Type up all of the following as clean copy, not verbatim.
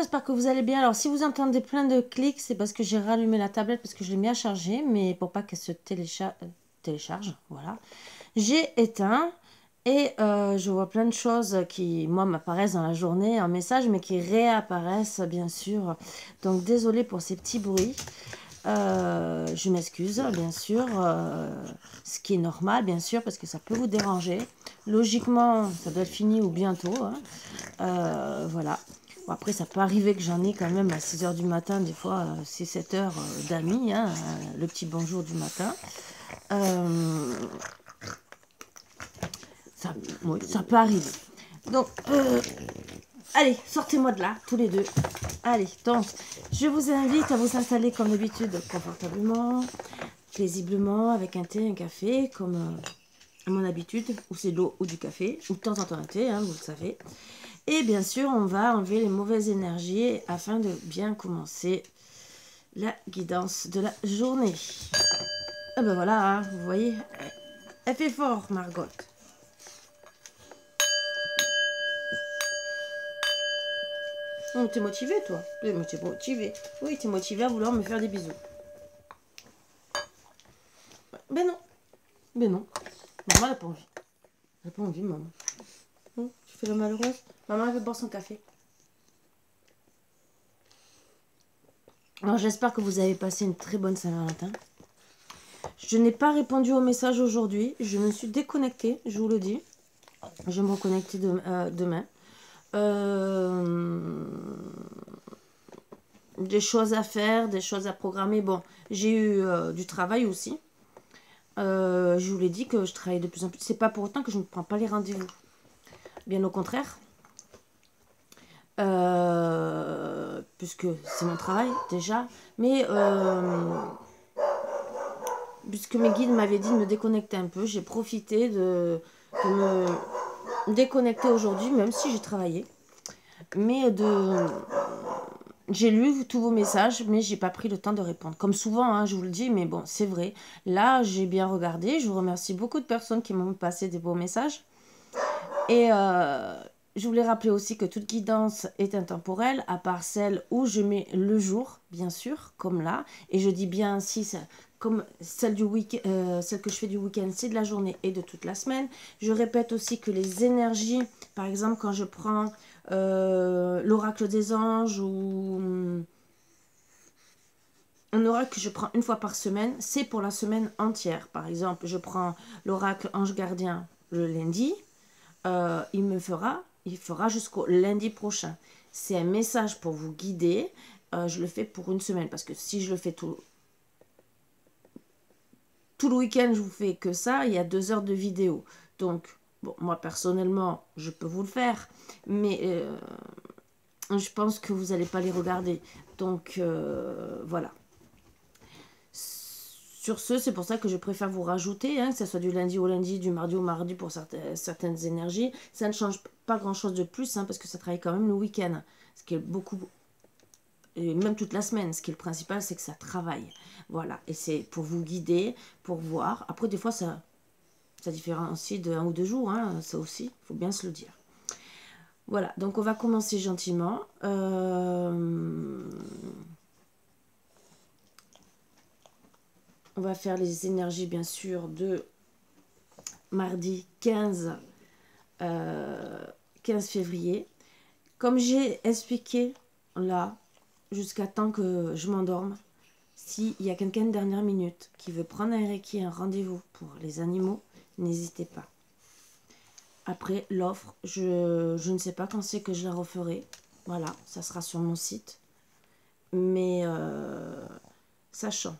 J'espère que vous allez bien. Alors, si vous entendez plein de clics, c'est parce que j'ai rallumé la tablette parce que je l'ai mis à charger, mais pour pas qu'elle se télécharge, voilà. J'ai éteint et je vois plein de choses qui, moi, m'apparaissent dans la journée en message, mais qui réapparaissent, bien sûr. Donc, désolée pour ces petits bruits. Je m'excuse, bien sûr, ce qui est normal, bien sûr, parce que ça peut vous déranger. Logiquement, ça doit être fini ou bientôt, hein. Voilà. Bon, après, ça peut arriver que j'en ai quand même à 6 h du matin, des fois 6-7 heures d'amis, hein, le petit bonjour du matin. Ça, oui, ça peut arriver. Donc, allez, sortez-moi de là, tous les deux. Allez, donc, je vous invite à vous installer comme d'habitude, confortablement, paisiblement, avec un thé, un café, comme à mon habitude, ou c'est de l'eau ou du café, ou de temps en temps un thé, hein, vous le savez. Et bien sûr, on va enlever les mauvaises énergies afin de bien commencer la guidance de la journée. Ah ben voilà, hein, vous voyez, elle fait fort, Margot. Oh, t'es motivé, toi? T'es motivé. Oui, t'es motivé à vouloir me faire des bisous. Ben non. Ben non. Maman, elle n'a pas envie. Elle n'a pas envie, maman. Tu fais la malheureuse? Maman, elle veut boire son café. Alors, j'espère que vous avez passé une très bonne Saint-Valentin. Je n'ai pas répondu au message aujourd'hui. Je me suis déconnectée, je vous le dis. Je vais me reconnecter demain. Des choses à faire, des choses à programmer. Bon, j'ai eu du travail aussi. Je vous l'ai dit que je travaille de plus en plus. C'est pas pour autant que je ne prends pas les rendez-vous. Bien au contraire. Puisque c'est mon travail déjà. Mais puisque mes guides m'avaient dit de me déconnecter un peu, j'ai profité de me déconnecter aujourd'hui, même si j'ai travaillé. Mais j'ai lu tous vos messages, mais j'ai pas pris le temps de répondre. Comme souvent, hein, je vous le dis, mais bon, c'est vrai. Là, j'ai bien regardé. Je vous remercie beaucoup de personnes qui m'ont passé des beaux messages. Et je voulais rappeler aussi que toute guidance est intemporelle, à part celle où je mets le jour, bien sûr, comme là. Et je dis bien ainsi, comme celle du celle que je fais du week-end, c'est de la journée et de toute la semaine. Je répète aussi que les énergies, par exemple, quand je prends l'oracle des anges ou un oracle que je prends une fois par semaine, c'est pour la semaine entière. Par exemple, je prends l'oracle ange gardien le lundi. Il fera jusqu'au lundi prochain. C'est un message pour vous guider. Je le fais pour une semaine parce que si je le fais tout le week-end, je vous fais que ça, il y a 2 heures de vidéo. Donc, bon, moi personnellement, je peux vous le faire, mais je pense que vous n'allez pas les regarder. Donc, voilà. Sur ce, c'est pour ça que je préfère vous rajouter, hein, que ce soit du lundi au lundi, du mardi au mardi pour certaines énergies. Ça ne change pas grand-chose de plus, hein, parce que ça travaille quand même le week-end. Ce qui est beaucoup, et même toute la semaine. Ce qui est le principal, c'est que ça travaille. Voilà, et c'est pour vous guider, pour voir. Après, des fois, ça différencie de 1 ou 2 jours, hein, ça aussi, il faut bien se le dire. Voilà, donc on va commencer gentiment. On va faire les énergies, bien sûr, de mardi 15 février. Comme j'ai expliqué là, jusqu'à temps que je m'endorme, s'il y a quelqu'un de dernière minute qui veut prendre un Reiki, un rendez-vous pour les animaux, n'hésitez pas. Après, l'offre, je ne sais pas quand c'est que je la referai. Voilà, ça sera sur mon site. Mais sachant,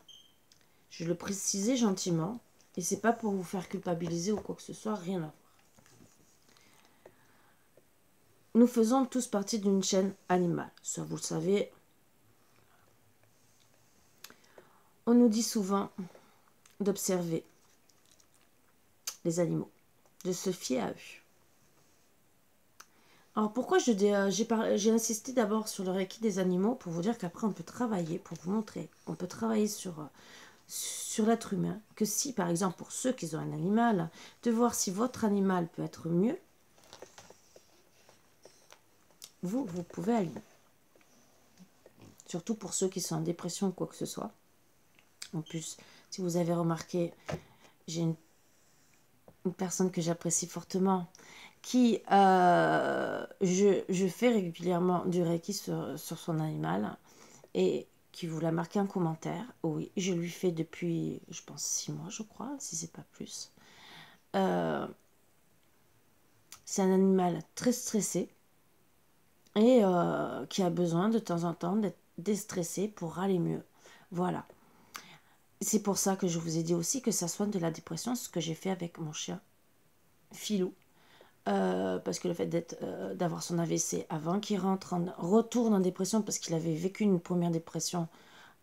je le précisais gentiment, et c'est pas pour vous faire culpabiliser ou quoi que ce soit, rien à voir. Nous faisons tous partie d'une chaîne animale. Ça, vous le savez. On nous dit souvent d'observer les animaux, de se fier à eux. Alors pourquoi j'ai insisté d'abord sur le Reiki des animaux pour vous dire qu'après on peut travailler, pour vous montrer, on peut travailler sur l'être humain, que si par exemple pour ceux qui ont un animal, de voir si votre animal peut être mieux, vous pouvez aller. surtout pour ceux qui sont en dépression ou quoi que ce soit. En plus, si vous avez remarqué, j'ai une personne que j'apprécie fortement qui, je fais régulièrement du Reiki sur son animal et qui vous l'a marqué en commentaire. Oui, je lui fais depuis, je pense, 6 mois, je crois, si c'est pas plus. C'est un animal très stressé et qui a besoin de temps en temps d'être déstressé pour aller mieux. Voilà. C'est pour ça que je vous ai dit aussi que ça soigne de la dépression, ce que j'ai fait avec mon chien Filou. Parce que le fait d'avoir son AVC avant qu'il retourne en dépression, parce qu'il avait vécu une première dépression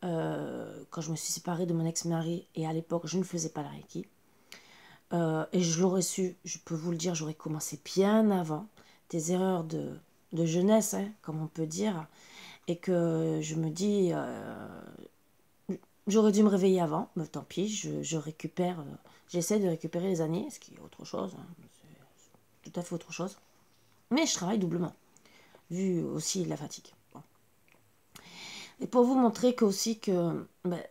quand je me suis séparée de mon ex-mari, et à l'époque je ne faisais pas la Reiki. Et je l'aurais su, je peux vous le dire, j'aurais commencé bien avant. Des erreurs de jeunesse, hein, comme on peut dire. Et que je me dis, j'aurais dû me réveiller avant, mais tant pis, je récupère, j'essaie de récupérer les années, ce qui est autre chose, hein, c'est tout à fait autre chose. Mais je travaille doublement, vu aussi la fatigue. Bon. Et pour vous montrer que aussi que ben,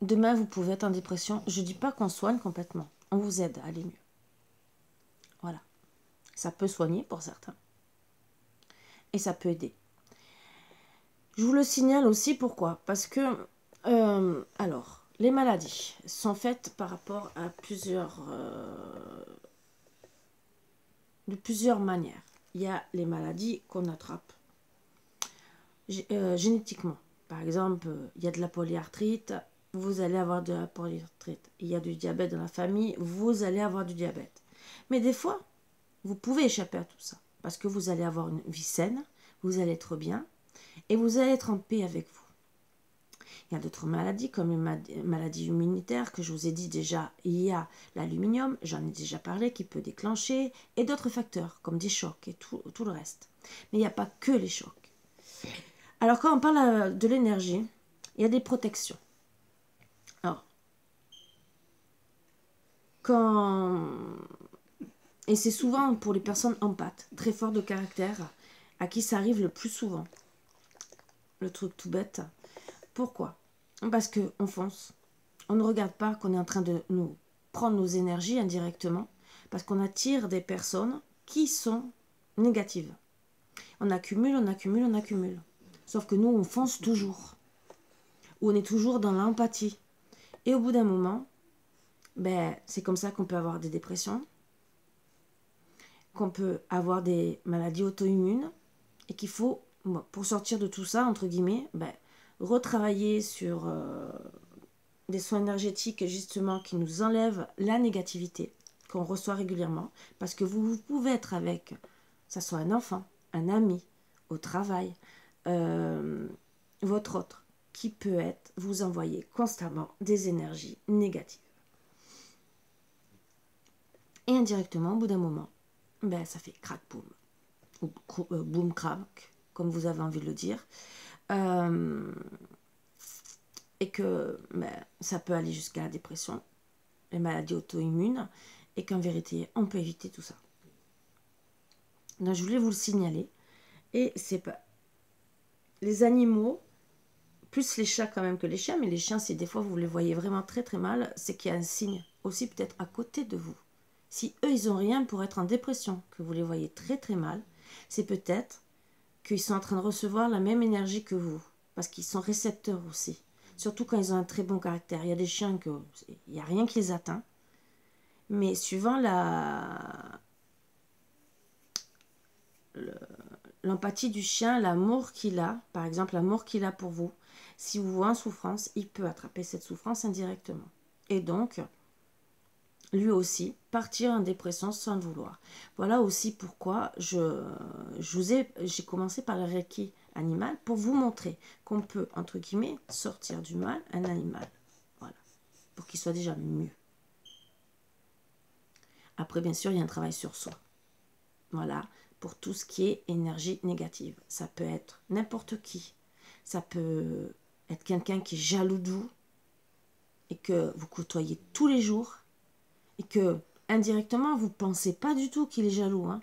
demain vous pouvez être en dépression, je ne dis pas qu'on soigne complètement, on vous aide à aller mieux. Voilà. Ça peut soigner pour certains. Et ça peut aider. Je vous le signale aussi, pourquoi? Parce que, alors, les maladies sont faites par rapport à de plusieurs manières. Il y a les maladies qu'on attrape génétiquement. Par exemple, il y a de la polyarthrite, vous allez avoir de la polyarthrite. Il y a du diabète dans la famille, vous allez avoir du diabète. Mais des fois, vous pouvez échapper à tout ça. Parce que vous allez avoir une vie saine, vous allez être bien, et vous allez être en paix avec vous. Il y a d'autres maladies, comme les maladies immunitaires, que je vous ai dit déjà. Il y a l'aluminium, j'en ai déjà parlé, qui peut déclencher, et d'autres facteurs, comme des chocs et tout le reste. Mais il n'y a pas que les chocs. Alors, quand on parle de l'énergie, il y a des protections. Alors, et c'est souvent pour les personnes empathes, très fortes de caractère, à qui ça arrive le plus souvent. Le truc tout bête. Pourquoi? Parce qu'on fonce. On ne regarde pas qu'on est en train de nous prendre nos énergies indirectement, parce qu'on attire des personnes qui sont négatives. On accumule, on accumule, on accumule. Sauf que nous, on fonce toujours. Ou on est toujours dans l'empathie. Et au bout d'un moment, ben, c'est comme ça qu'on peut avoir des dépressions, qu'on peut avoir des maladies auto-immunes, et qu'il faut, pour sortir de tout ça, entre guillemets, ben, retravailler sur des soins énergétiques justement qui nous enlèvent la négativité qu'on reçoit régulièrement, parce que vous pouvez être avec, ça soit un enfant, un ami, au travail, votre autre, qui peut être, vous envoyer constamment des énergies négatives. Et indirectement, au bout d'un moment, ben, ça fait crack boum, ou boum crack, comme vous avez envie de le dire. Et que ben, ça peut aller jusqu'à la dépression, les maladies auto-immunes, et qu'en vérité, on peut éviter tout ça. Donc, je voulais vous le signaler. Et c'est pas... Les animaux, plus les chats quand même que les chiens, mais les chiens, si des fois vous les voyez vraiment très très mal, c'est qu'il y a un signe aussi peut-être à côté de vous. Si eux, ils n'ont rien pour être en dépression, que vous les voyez très très mal, c'est peut-être qu'ils sont en train de recevoir la même énergie que vous, parce qu'ils sont récepteurs aussi. Surtout quand ils ont un très bon caractère. Il y a des chiens que il n'y a rien qui les atteint. Mais suivant l'empathie du chien, l'amour qu'il a, par exemple l'amour qu'il a pour vous, si vous voyez en souffrance, il peut attraper cette souffrance indirectement. Et donc, lui aussi, partir en dépression sans le vouloir. Voilà aussi pourquoi j'ai commencé par le Reiki animal, pour vous montrer qu'on peut, entre guillemets, sortir du mal un animal. Voilà. Pour qu'il soit déjà mieux. Après, bien sûr, il y a un travail sur soi. Voilà. Pour tout ce qui est énergie négative. Ça peut être n'importe qui. Ça peut être quelqu'un qui est jaloux de vous et que vous côtoyez tous les jours et que indirectement, vous ne pensez pas du tout qu'il est jaloux. Hein.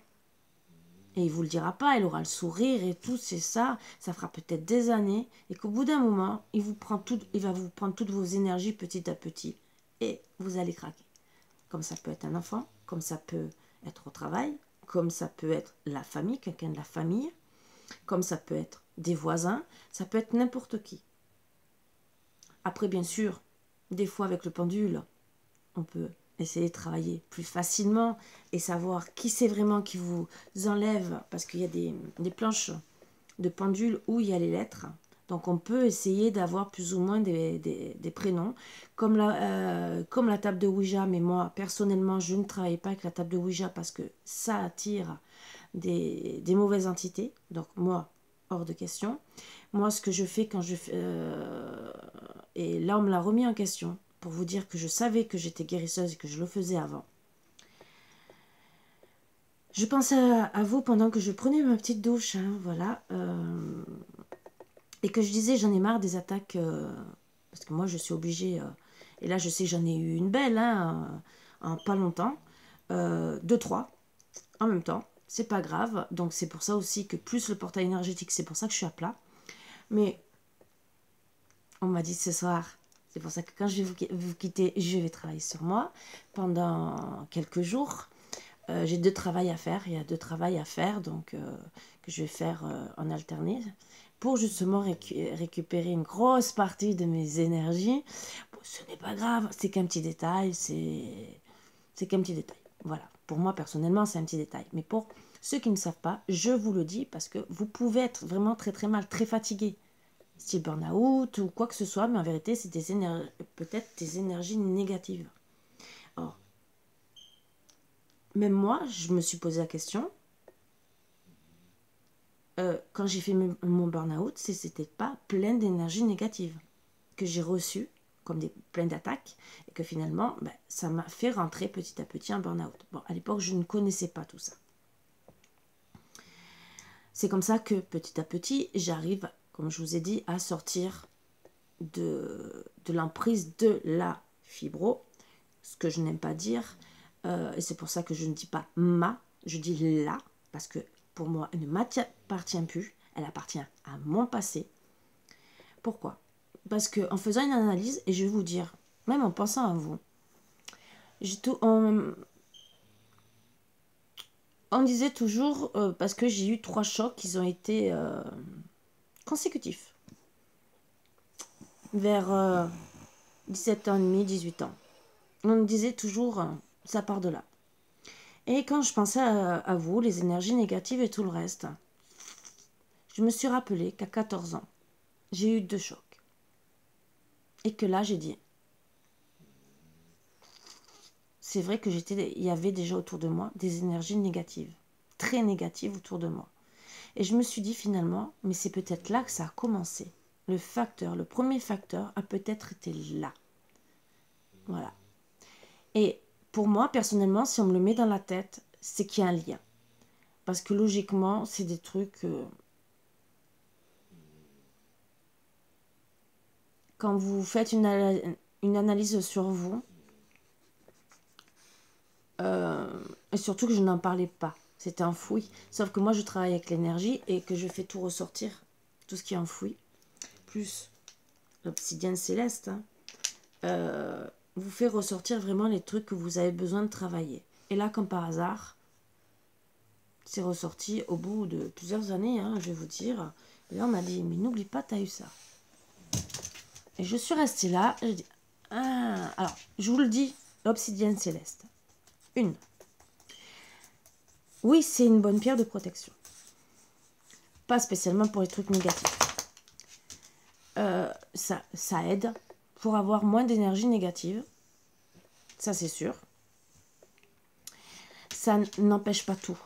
Et il vous le dira pas, il aura le sourire et tout, c'est ça. Ça fera peut-être des années. Et qu'au bout d'un moment, il va vous prendre toutes vos énergies petit à petit. Et vous allez craquer. Comme ça peut être un enfant, comme ça peut être au travail, comme ça peut être la famille, quelqu'un de la famille, comme ça peut être des voisins, ça peut être n'importe qui. Après, bien sûr, des fois avec le pendule, on peut essayer de travailler plus facilement et savoir qui c'est vraiment qui vous enlève, parce qu'il y a des planches de pendule où il y a les lettres. Donc on peut essayer d'avoir plus ou moins des prénoms, comme la table de Ouija, mais moi personnellement je ne travaille pas avec la table de Ouija parce que ça attire des mauvaises entités, donc moi hors de question. Moi ce que je fais quand je fais... et là on me l'a remis en question, pour vous dire que je savais que j'étais guérisseuse et que je le faisais avant. Je pensais à vous pendant que je prenais ma petite douche, hein, voilà. Et que je disais, j'en ai marre des attaques, parce que moi je suis obligée, et là je sais que j'en ai eu une belle, hein, en pas longtemps, 2-3 en même temps, c'est pas grave, donc c'est pour ça aussi que plus le portail énergétique, c'est pour ça que je suis à plat. Mais on m'a dit ce soir, c'est pour ça que quand je vais vous quitter, je vais travailler sur moi pendant quelques jours. J'ai 2 travails à faire, il y a 2 travails à faire, donc que je vais faire en alterné, pour justement récupérer une grosse partie de mes énergies. Bon, ce n'est pas grave, c'est qu'un petit détail, c'est qu'un petit détail. Voilà, pour moi personnellement, c'est un petit détail. Mais pour ceux qui ne savent pas, je vous le dis parce que vous pouvez être vraiment très très mal, très fatigué, style burn-out ou quoi que ce soit, mais en vérité, c'est peut-être des énergies négatives. Or, même moi, je me suis posé la question, quand j'ai fait mon burn-out, c'était pas plein d'énergie négative que j'ai reçue, comme plein d'attaques, et que finalement, ben, ça m'a fait rentrer petit à petit en burn-out. Bon, à l'époque, je ne connaissais pas tout ça. C'est comme ça que petit à petit, j'arrive, comme je vous ai dit, à sortir de l'emprise de la fibro, ce que je n'aime pas dire, et c'est pour ça que je ne dis pas ma, je dis la, parce que pour moi, elle ne m'appartient plus, elle appartient à mon passé. Pourquoi? Parce qu'en faisant une analyse, et je vais vous dire, même en pensant à vous, on disait toujours, parce que j'ai eu 3 chocs qui ont été consécutifs, vers 17 ans et demi, 18 ans. On disait toujours, ça part de là. Et quand je pensais à vous, les énergies négatives et tout le reste, je me suis rappelé qu'à 14 ans, j'ai eu 2 chocs. Et que là, j'ai dit, c'est vrai que il y avait déjà autour de moi des énergies négatives, très négatives autour de moi. Et je me suis dit finalement, mais c'est peut-être là que ça a commencé. Le premier facteur a peut-être été là. Voilà. Et pour moi, personnellement, si on me le met dans la tête, c'est qu'il y a un lien. Parce que logiquement, c'est des trucs... quand vous faites une analyse sur vous, et surtout que je n'en parlais pas, c'était enfoui. Sauf que moi, je travaille avec l'énergie et que je fais tout ressortir, tout ce qui est enfoui, plus l'obsidienne céleste, hein, vous fait ressortir vraiment les trucs que vous avez besoin de travailler. Et là, comme par hasard, c'est ressorti au bout de plusieurs années, hein, je vais vous dire. Et là, on m'a dit, mais n'oublie pas, tu as eu ça. Et je suis restée là, je dis, ah, alors, je vous le dis, l'obsidienne céleste. Oui, c'est une bonne pierre de protection. Pas spécialement pour les trucs négatifs. Ça aide pour avoir moins d'énergie négative. Ça, c'est sûr. Ça n'empêche pas tout.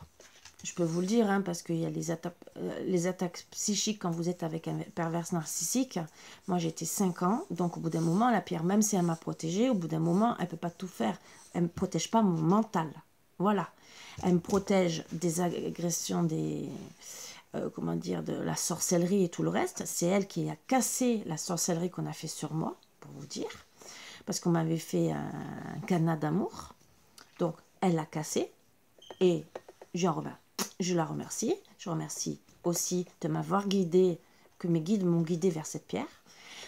Je peux vous le dire, hein, parce qu'il y a les attaques psychiques quand vous êtes avec un pervers narcissique. Moi, j'ai été 5 ans, donc au bout d'un moment, la pierre, même si elle m'a protégée, au bout d'un moment, elle ne peut pas tout faire. Elle ne me protège pas mon mental. Voilà. Elle me protège des agressions, de la sorcellerie et tout le reste. C'est elle qui a cassé la sorcellerie qu'on a fait sur moi, pour vous dire. Parce qu'on m'avait fait un cadenas d'amour. Donc, elle l'a cassé et j'en reviens. je la remercie. Je remercie aussi de m'avoir guidé, que mes guides m'ont guidé vers cette pierre.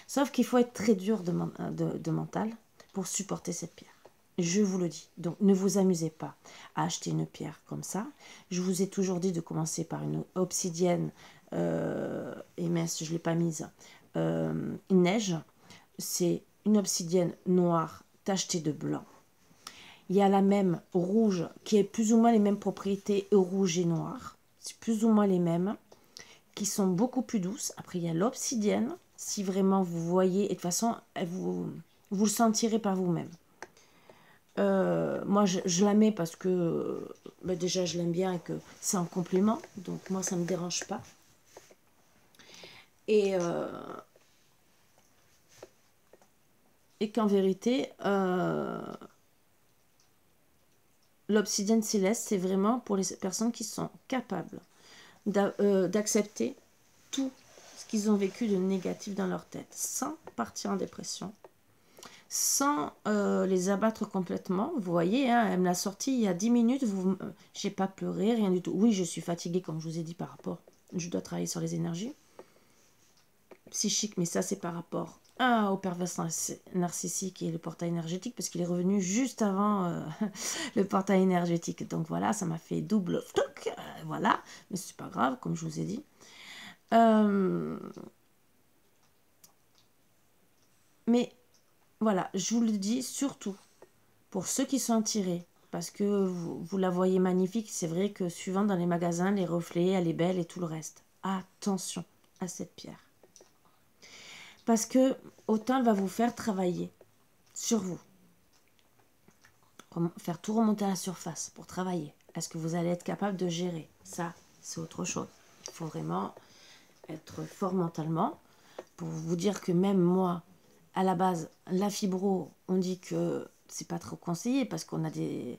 Sauf qu'il faut être très dur de mental pour supporter cette pierre. Je vous le dis. Donc, ne vous amusez pas à acheter une pierre comme ça. Je vous ai toujours dit de commencer par une obsidienne. Et mince, je ne l'ai pas mise. Une neige. C'est une obsidienne noire tachetée de blanc. Il y a la même rouge qui est plus ou moins les mêmes propriétés rouge et noir. C'est plus ou moins les mêmes qui sont beaucoup plus douces. Après, il y a l'obsidienne. Si vraiment vous voyez, et de toute façon, vous le sentirez par vous-même. Moi, je la mets parce que déjà, je l'aime bien et que c'est en complément. Donc, moi, ça ne me dérange pas. Et qu'en vérité, l'obsidienne céleste, c'est vraiment pour les personnes qui sont capables d'accepter tout ce qu'ils ont vécu de négatif dans leur tête, sans partir en dépression, sans les abattre complètement. Vous voyez, hein, elle me l'a sorti il y a 10 minutes, j'ai pas pleuré, rien du tout. Oui, je suis fatiguée, comme je vous ai dit, par rapport, je dois travailler sur les énergies psychiques, mais ça, c'est par rapport au pervers narcissique et le portail énergétique, parce qu'il est revenu juste avant le portail énergétique. Donc voilà, ça m'a fait double toc, voilà, mais c'est pas grave, comme je vous ai dit. Mais voilà, je vous le dis surtout pour ceux qui sont attirés, parce que vous la voyez magnifique. C'est vrai que suivant dans les magasins, les reflets, elle est belle et tout le reste. Attention à cette pierre. Parce que autant elle va vous faire travailler sur vous. Faire tout remonter à la surface pour travailler. Est-ce que vous allez être capable de gérer? Ça, c'est autre chose. Il faut vraiment être fort mentalement pour vous dire que même moi, à la base, la fibro, on dit que c'est pas trop conseillé parce qu'on a des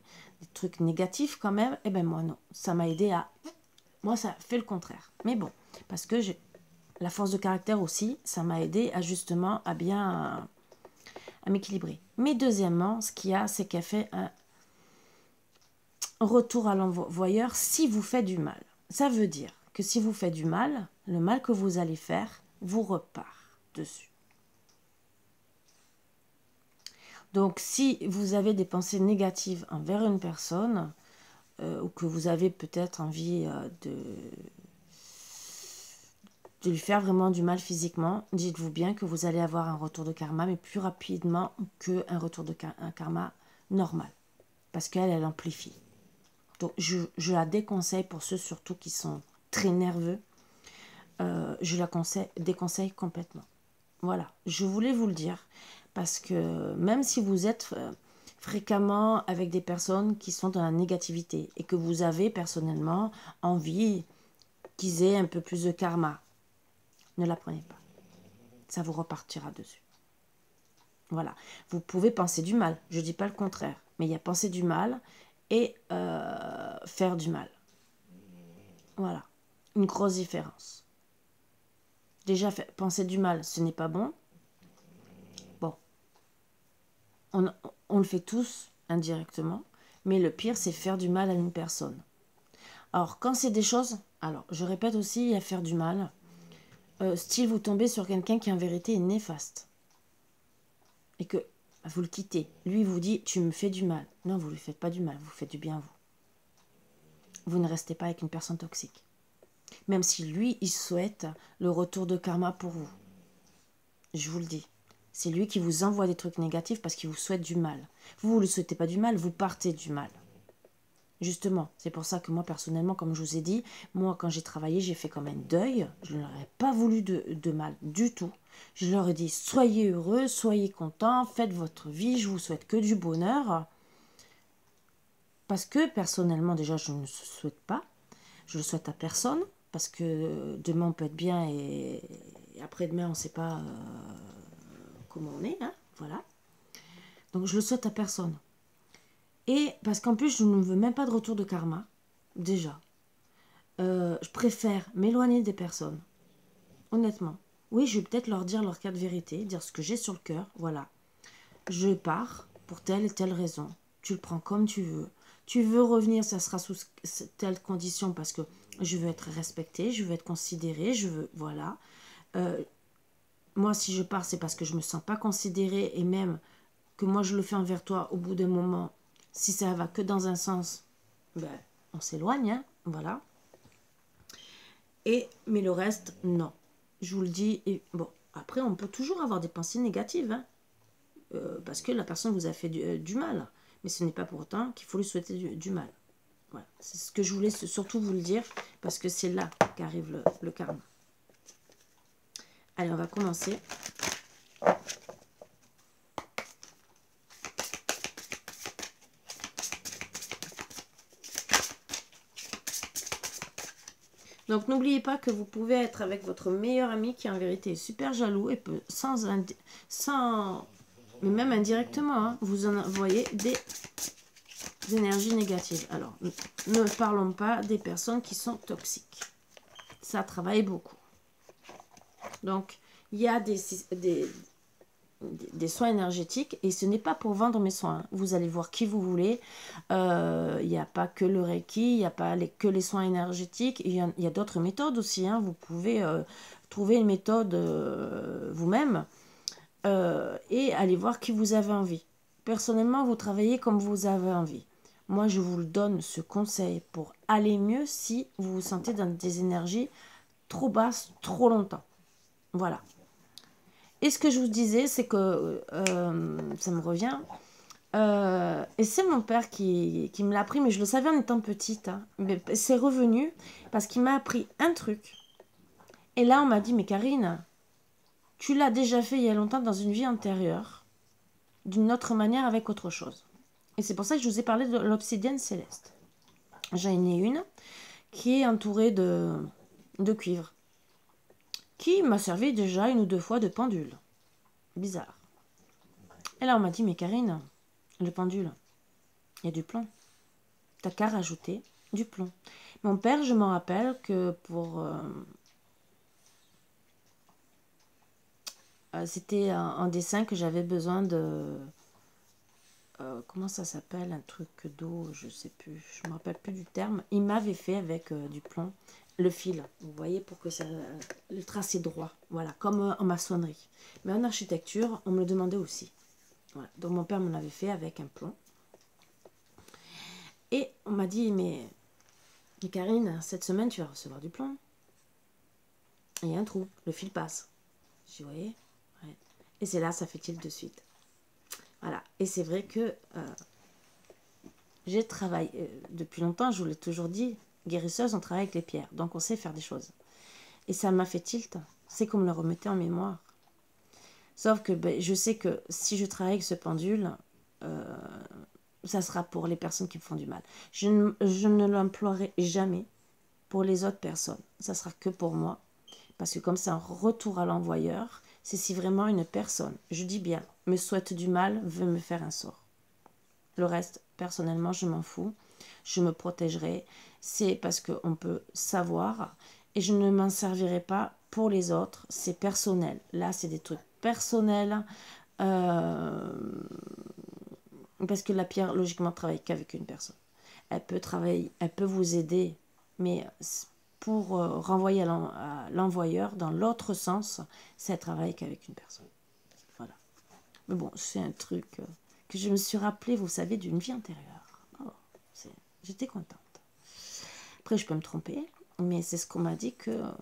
trucs négatifs quand même. Et ben moi non, ça m'a aidé à... Moi ça fait le contraire. Mais bon, parce que j'ai la force de caractère aussi, ça m'a aidé à justement à bien à m'équilibrer. Mais deuxièmement, ce qu'il y a, c'est qu'elle fait un retour à l'envoyeur si vous faites du mal. Ça veut dire que si vous faites du mal, le mal que vous allez faire vous repart dessus. Donc, si vous avez des pensées négatives envers une personne, ou que vous avez peut-être envie de lui faire vraiment du mal physiquement, dites-vous bien que vous allez avoir un retour de karma, mais plus rapidement qu'un retour de karma normal. Parce qu'elle, elle amplifie. Donc, je la déconseille pour ceux surtout qui sont très nerveux. Je la déconseille complètement. Voilà, je voulais vous le dire. Parce que même si vous êtes fréquemment avec des personnes qui sont dans la négativité et que vous avez personnellement envie qu'ils aient un peu plus de karma, ne la prenez pas. Ça vous repartira dessus. Voilà. Vous pouvez penser du mal. Je ne dis pas le contraire. Mais il y a penser du mal et faire du mal. Voilà. Une grosse différence. Déjà, penser du mal, ce n'est pas bon. Bon. On le fait tous indirectement. Mais le pire, c'est faire du mal à une personne. Alors, quand c'est des choses... Alors, je répète aussi, il y a faire du mal. Style, vous tombez sur quelqu'un qui en vérité est néfaste. Et que vous le quittez. Lui vous dit, tu me fais du mal. Non, vous ne lui faites pas du mal, vous faites du bien à vous. Vous ne restez pas avec une personne toxique. Même si lui, il souhaite le retour de karma pour vous. Je vous le dis. C'est lui qui vous envoie des trucs négatifs parce qu'il vous souhaite du mal. Vous ne lui souhaitez pas du mal, vous partez du mal. Justement, c'est pour ça que moi, personnellement, comme je vous ai dit, moi, quand j'ai travaillé, j'ai fait comme un deuil. Je ne leur ai pas voulu de mal du tout. Je leur ai dit, soyez heureux, soyez contents, faites votre vie, je vous souhaite que du bonheur. Parce que, personnellement, déjà, je ne le souhaite pas. Je le souhaite à personne. Parce que demain, on peut être bien et après-demain, on ne sait pas comment on est. Hein, voilà. Donc, je le souhaite à personne. Et parce qu'en plus, je ne veux même pas de retour de karma, déjà. Je préfère m'éloigner des personnes, honnêtement. Oui, je vais peut-être leur dire leur cas de vérité, dire ce que j'ai sur le cœur, voilà. Je pars pour telle et telle raison. Tu le prends comme tu veux. Tu veux revenir, ça sera sous telle condition parce que je veux être respectée, je veux être considérée, je veux... Voilà. Moi, si je pars, c'est parce que je me sens pas considérée et même que moi, je le fais envers toi au bout d'un moment. Si ça va que dans un sens, ben, on s'éloigne, hein, voilà. Mais le reste, non. Je vous le dis. Et bon, après, on peut toujours avoir des pensées négatives, hein, parce que la personne vous a fait du mal. Mais ce n'est pas pour autant qu'il faut lui souhaiter du mal. Voilà. C'est ce que je voulais surtout vous le dire, parce que c'est là qu'arrive le karma. Allez, on va commencer. Donc n'oubliez pas que vous pouvez être avec votre meilleur ami qui en vérité est super jaloux et peut mais même indirectement, hein, vous envoyer des énergies négatives. Alors, ne parlons pas des personnes qui sont toxiques. Ça travaille beaucoup. Donc, il y a des soins énergétiques et ce n'est pas pour vendre mes soins. Vous allez voir qui vous voulez. Il n'y a pas que le Reiki, il n'y a pas que les soins énergétiques. Il y a d'autres méthodes aussi. Hein. Vous pouvez trouver une méthode vous-même et aller voir qui vous avez envie. Personnellement, vous travaillez comme vous avez envie. Moi, je vous le donne ce conseil pour aller mieux si vous vous sentez dans des énergies trop basses, trop longtemps. Voilà. Et ce que je vous disais, c'est que ça me revient. Et c'est mon père qui me l'a appris, mais je le savais en étant petite. Hein. Mais c'est revenu parce qu'il m'a appris un truc. Et là, on m'a dit, mais Karine, tu l'as déjà fait il y a longtemps dans une vie antérieure, d'une autre manière avec autre chose. Et c'est pour ça que je vous ai parlé de l'obsidienne céleste. J'en ai une qui est entourée de cuivre, qui m'a servi déjà une ou deux fois de pendule. Bizarre. Et là, on m'a dit, mais Karine, le pendule, il y a du plomb. T'as qu'à rajouter du plomb. Mon père, je m'en rappelle que pour... c'était un dessin que j'avais besoin de... comment ça s'appelle? Un truc d'eau, je sais plus. Je me rappelle plus du terme. Il m'avait fait avec du plomb le fil. Vous voyez, pour que ça, le tracé droit. Voilà, comme en maçonnerie. Mais en architecture, on me le demandait aussi. Voilà. Donc mon père me l'avait fait avec un plomb. Et on m'a dit, mais Karine, cette semaine, tu vas recevoir du plomb. Il y a un trou, le fil passe. J'ai dit, oui. Ouais. Et c'est là, ça fait tilt de suite. Voilà. Et c'est vrai que j'ai travaillé, depuis longtemps, je vous l'ai toujours dit, guérisseuse, on travaille avec les pierres. Donc on sait faire des choses. Et ça m'a fait tilt. C'est qu'on me le remettait en mémoire. Sauf que je sais que si je travaille avec ce pendule, ça sera pour les personnes qui me font du mal. Je ne l'emploierai jamais pour les autres personnes. Ça sera que pour moi. Parce que comme c'est un retour à l'envoyeur, c'est si vraiment une personne, je dis bien, me souhaite du mal, veut me faire un sort. Le reste, personnellement, je m'en fous. Je me protégerai. C'est parce qu'on peut savoir. Et je ne m'en servirai pas pour les autres. C'est personnel. Là, c'est des trucs personnels. Parce que la pierre, logiquement, travaille qu'avec une personne. Elle peut travailler, elle peut vous aider. Mais pour renvoyer à l'envoyeur, dans l'autre sens, c'est elle travaille qu'avec une personne. Voilà. Mais bon, c'est un truc que je me suis rappelé, vous savez, d'une vie antérieure. Oh, j'étais contente. Après, je peux me tromper, mais c'est ce qu'on m'a dit qu'elle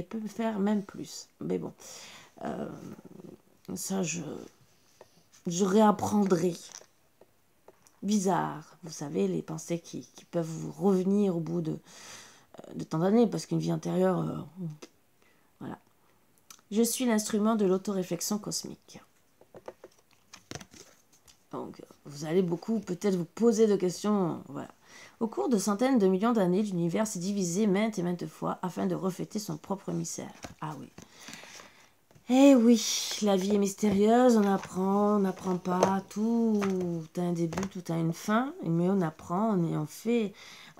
peut faire même plus. Mais bon, ça, je réapprendrai. Bizarre, vous savez, les pensées qui peuvent vous revenir au bout de tant d'années, parce qu'une vie antérieure, voilà. Je suis l'instrument de l'autoréflexion cosmique. Donc, vous allez beaucoup peut-être vous poser de questions. Voilà. Au cours de centaines de millions d'années, l'univers s'est divisé maintes et maintes fois afin de refléter son propre mystère. Ah oui. Eh oui, la vie est mystérieuse, on n'apprend pas, tout a un début, tout a une fin, mais on apprend,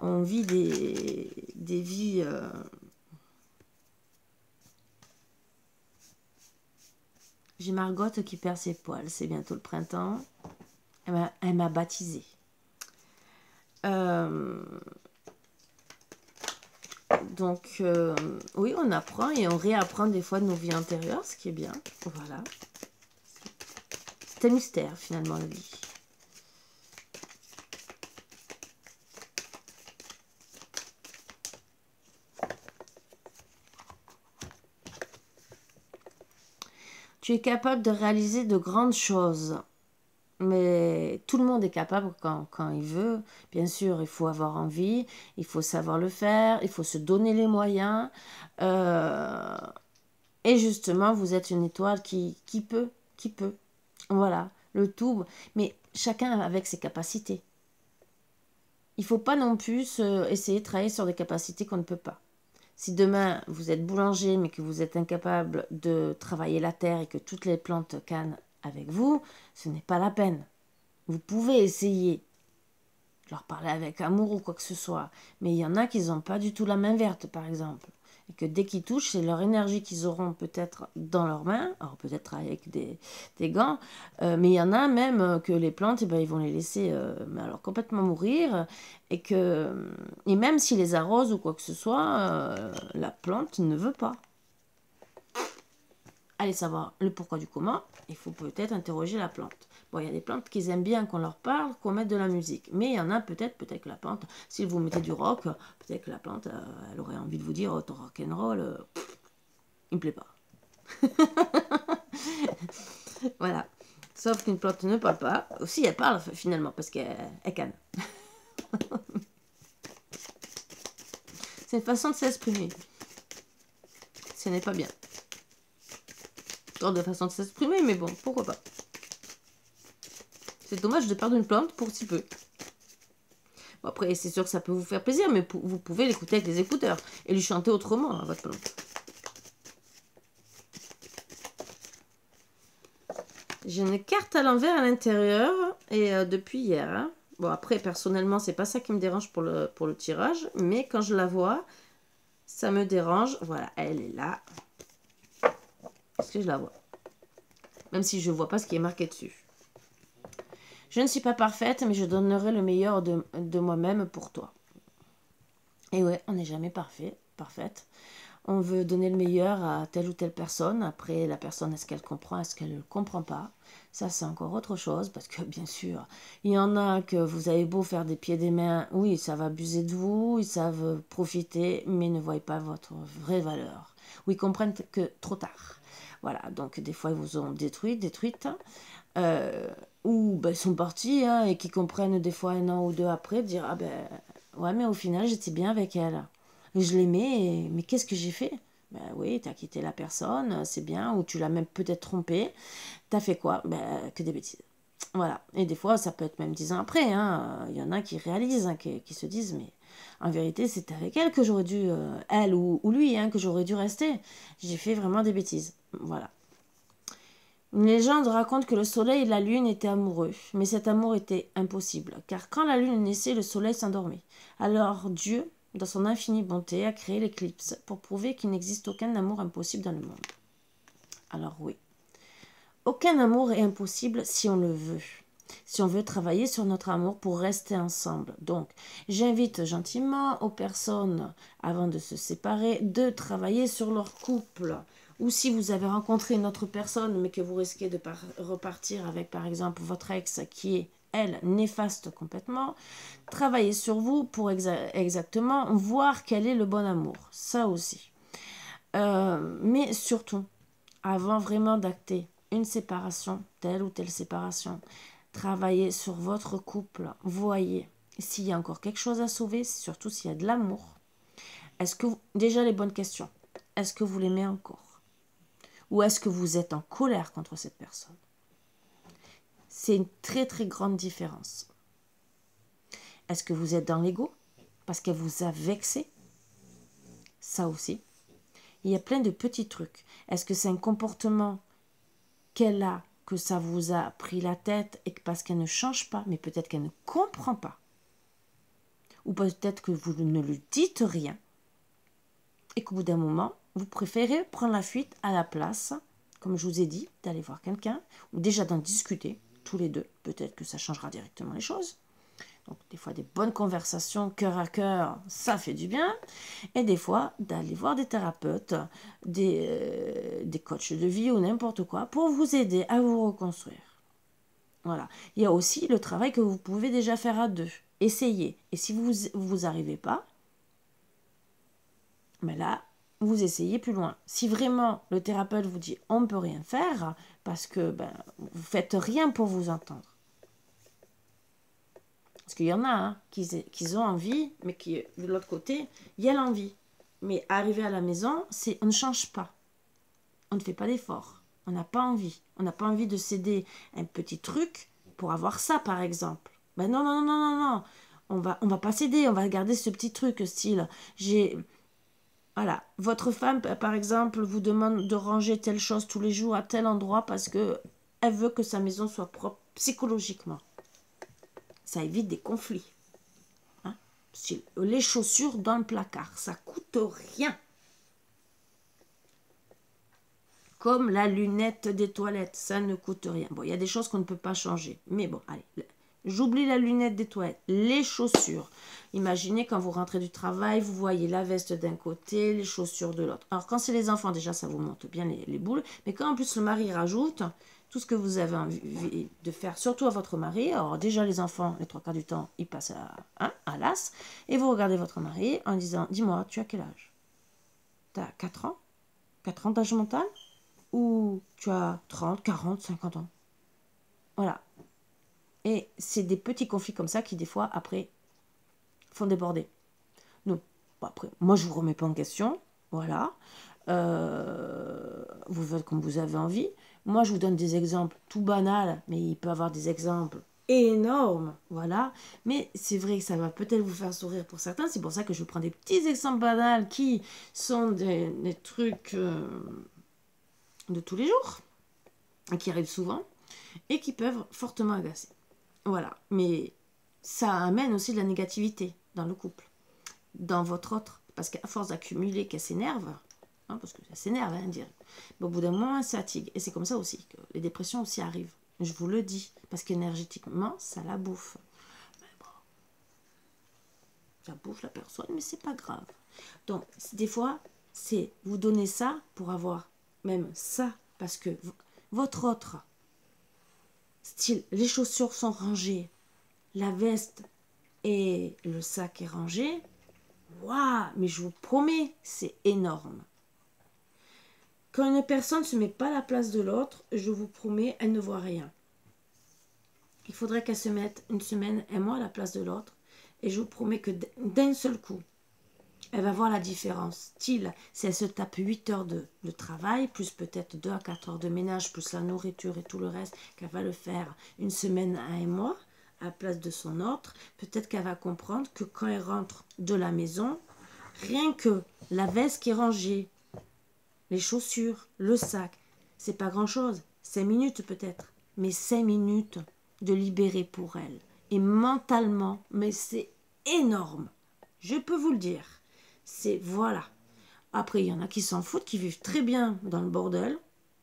on vit des vies... J'ai Margot qui perd ses poils, c'est bientôt le printemps. Elle m'a baptisée. Donc, oui, on apprend et on réapprend des fois de nos vies antérieures, ce qui est bien. Voilà. C'est un mystère, finalement, la vie. Tu es capable de réaliser de grandes choses. Mais tout le monde est capable quand il veut. Bien sûr, il faut avoir envie, il faut savoir le faire, il faut se donner les moyens. Et justement, vous êtes une étoile qui peut, qui peut. Voilà, le tout. Mais chacun avec ses capacités. Il ne faut pas non plus essayer de travailler sur des capacités qu'on ne peut pas. Si demain, vous êtes boulanger, mais que vous êtes incapable de travailler la terre et que toutes les plantes canent avec vous, ce n'est pas la peine. Vous pouvez essayer de leur parler avec amour ou quoi que ce soit. Mais il y en a qui n'ont pas du tout la main verte, par exemple. Et que dès qu'ils touchent, c'est leur énergie qu'ils auront peut-être dans leurs mains. Alors peut-être avec des gants. Mais il y en a même que les plantes, eh ben, ils vont les laisser mais alors complètement mourir. Et même s'ils les arrosent ou quoi que ce soit, la plante ne veut pas. Allez savoir le pourquoi du comment, il faut peut-être interroger la plante. Bon, il y a des plantes qui aiment bien qu'on leur parle, qu'on mette de la musique. Mais il y en a peut-être que la plante, si vous mettez du rock, peut-être que la plante, elle aurait envie de vous dire, oh, ton rock'n'roll, il me plaît pas. Voilà. Sauf qu'une plante ne parle pas. Aussi, elle parle finalement, parce qu'elle canne. C'est une façon de s'exprimer. Ce n'est pas bien. Genre de façon de s'exprimer, mais bon, pourquoi pas. C'est dommage de perdre une plante pour si peu. Bon, après, c'est sûr que ça peut vous faire plaisir, mais vous pouvez l'écouter avec les écouteurs et lui chanter autrement à votre plante. J'ai une carte à l'envers à l'intérieur et depuis hier. Hein. Bon, après, personnellement, c'est pas ça qui me dérange pour le tirage, mais quand je la vois, ça me dérange. Voilà, elle est là. Est-ce que je la vois? Même si je vois pas ce qui est marqué dessus. Je ne suis pas parfaite, mais je donnerai le meilleur de moi-même pour toi. Et ouais, on n'est jamais parfaite. On veut donner le meilleur à telle ou telle personne. Après, la personne, est-ce qu'elle comprend, est-ce qu'elle ne comprend pas? Ça, c'est encore autre chose, parce que bien sûr, il y en a que vous avez beau faire des pieds et des mains, oui, ils savent abuser de vous, ils savent profiter, mais ne voient pas votre vraie valeur. Ou ils comprennent que trop tard. Voilà, donc des fois, ils vous ont détruite. Ou ben, ils sont partis hein, et qui comprennent des fois un an ou deux après, dire ah ben ouais, mais au final, j'étais bien avec elle. Je l'aimais, mais qu'est-ce que j'ai fait? Ben oui, t'as quitté la personne, c'est bien, ou tu l'as même peut-être trompé. T'as fait quoi? Ben que des bêtises. Voilà. Et des fois, ça peut être même 10 ans après. Hein. Il y en a qui réalisent, hein, qui se disent, mais en vérité, c'est avec elle que j'aurais dû, elle ou lui, hein, que j'aurais dû rester. J'ai fait vraiment des bêtises. Voilà. Une légende raconte que le soleil et la lune étaient amoureux, mais cet amour était impossible, car quand la lune naissait, le soleil s'endormait. Alors Dieu, dans son infinie bonté, a créé l'éclipse pour prouver qu'il n'existe aucun amour impossible dans le monde. Alors oui, aucun amour est impossible si on le veut. Si on veut travailler sur notre amour pour rester ensemble. Donc, j'invite gentiment aux personnes, avant de se séparer, de travailler sur leur couple. Ou si vous avez rencontré une autre personne, mais que vous risquez de repartir avec, par exemple, votre ex qui est, elle, néfaste complètement, travaillez sur vous pour exactement voir quel est le bon amour. Ça aussi. Mais surtout, avant vraiment d'acter une séparation, telle ou telle séparation, travaillez sur votre couple. Voyez s'il y a encore quelque chose à sauver, surtout s'il y a de l'amour. Est-ce que déjà les bonnes questions. Est-ce que vous l'aimez encore? Ou est-ce que vous êtes en colère contre cette personne? C'est une très très grande différence. Est-ce que vous êtes dans l'ego parce qu'elle vous a vexé? Ça aussi. Il y a plein de petits trucs. Est-ce que c'est un comportement qu'elle a, que ça vous a pris la tête et que parce qu'elle ne change pas, mais peut-être qu'elle ne comprend pas? Ou peut-être que vous ne lui dites rien et qu'au bout d'un moment, vous préférez prendre la fuite à la place, comme je vous ai dit, d'aller voir quelqu'un, ou déjà d'en discuter, tous les deux. Peut-être que ça changera directement les choses. Donc, des fois, des bonnes conversations cœur à cœur, ça fait du bien. Et des fois, d'aller voir des thérapeutes, des coachs de vie ou n'importe quoi pour vous aider à vous reconstruire. Voilà. Il y a aussi le travail que vous pouvez déjà faire à deux. Essayez. Et si vous n'arrivez pas, mais là, vous essayez plus loin. Si vraiment le thérapeute vous dit on ne peut rien faire, parce que vous ne faites rien pour vous entendre. Parce qu'il y en a qui ont envie, mais qui, de l'autre côté, il y a l'envie. Mais arriver à la maison, on ne change pas. On ne fait pas d'effort. On n'a pas envie. On n'a pas envie de céder un petit truc pour avoir ça, par exemple. Ben non, non, non, non, non. On va pas céder. On va garder ce petit truc, style. Voilà. Votre femme, par exemple, vous demande de ranger telle chose tous les jours à tel endroit parce que elle veut que sa maison soit propre psychologiquement. Ça évite des conflits. Hein? Les chaussures dans le placard, ça coûte rien. Comme la lunette des toilettes, ça ne coûte rien. Bon, il y a des choses qu'on ne peut pas changer. Mais bon, allez, j'oublie la lunette des toilettes. Les chaussures. Imaginez quand vous rentrez du travail, vous voyez la veste d'un côté, les chaussures de l'autre. Alors quand c'est les enfants, déjà ça vous monte bien les boules. Mais quand en plus le mari rajoute tout ce que vous avez envie de faire, surtout à votre mari. Alors déjà les enfants, les 3/4 du temps, ils passent à l'as. Et vous regardez votre mari en disant, dis-moi, tu as quel âge? Tu as 4 ans? 4 ans d'âge mental? Ou tu as 30, 40, 50 ans? Voilà. Et c'est des petits conflits comme ça qui, des fois, après, font déborder. Donc, après, moi, je ne vous remets pas en question. Voilà. Vous faites comme vous avez envie. Moi, je vous donne des exemples tout banals, mais il peut y avoir des exemples énormes. Voilà. Mais c'est vrai que ça va peut-être vous faire sourire pour certains. C'est pour ça que je prends des petits exemples banals qui sont des trucs de tous les jours, qui arrivent souvent, et qui peuvent fortement agacer. Voilà, mais ça amène aussi de la négativité dans le couple, dans votre autre, parce qu'à force d'accumuler qu'elle s'énerve, parce que ça s'énerve, dire, mais au bout d'un moment, elle se fatigue. Et c'est comme ça aussi que les dépressions aussi arrivent. Je vous le dis, parce qu'énergétiquement, ça la bouffe. Mais bon, ça bouffe la personne, mais c'est pas grave. Donc, des fois, c'est vous donner ça pour avoir même ça, parce que votre autre, style, les chaussures sont rangées, la veste et le sac est rangé, waouh, mais je vous promets, c'est énorme. Quand une personne ne se met pas à la place de l'autre, je vous promets, elle ne voit rien. Il faudrait qu'elle se mette une semaine, un mois à la place de l'autre, et je vous promets que d'un seul coup, elle va voir la différence. Style, si elle se tape 8 heures de travail, plus peut-être 2 à 4 heures de ménage, plus la nourriture et tout le reste, qu'elle va le faire une semaine à un mois, à la place de son autre, peut-être qu'elle va comprendre que quand elle rentre de la maison, rien que la veste qui est rangée, les chaussures, le sac, c'est pas grand-chose. 5 minutes peut-être, mais 5 minutes de libérer pour elle. Et mentalement, mais c'est énorme. Je peux vous le dire. C'est voilà. Après, il y en a qui s'en foutent, qui vivent très bien dans le bordel,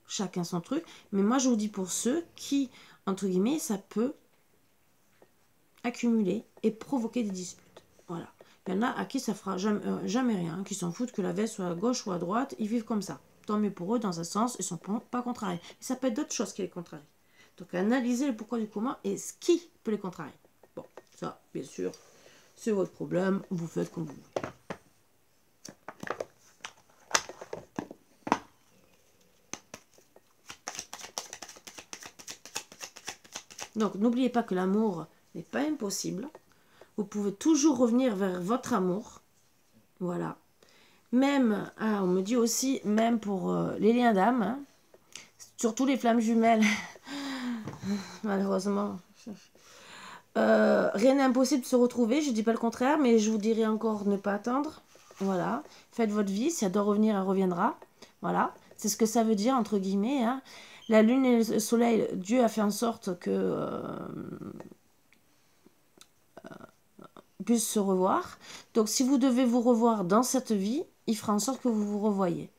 chacun son truc. Mais moi, je vous dis pour ceux qui, entre guillemets, ça peut accumuler et provoquer des disputes. Voilà. Il y en a à qui ça fera jamais rien, qui s'en foutent que la veste soit à gauche ou à droite, ils vivent comme ça. Tant mieux pour eux, dans un sens, ils ne sont pas contrariés. Mais ça peut être d'autres choses qui les contrarient. Donc, analysez le pourquoi du comment et ce qui peut les contrarier. Bon, ça, bien sûr, c'est votre problème, vous faites comme vous voulez. Donc, n'oubliez pas que l'amour n'est pas impossible. Vous pouvez toujours revenir vers votre amour. Voilà. Même, on me dit aussi, même pour les liens d'âme, hein, surtout les flammes jumelles, malheureusement. Rien n'est impossible de se retrouver, je ne dis pas le contraire, mais je vous dirais encore ne pas attendre. Voilà. Faites votre vie, si elle doit revenir, elle reviendra. Voilà. C'est ce que ça veut dire, entre guillemets. Hein. La lune et le soleil, Dieu a fait en sorte que puissent se revoir. Donc, si vous devez vous revoir dans cette vie, il fera en sorte que vous vous revoyez.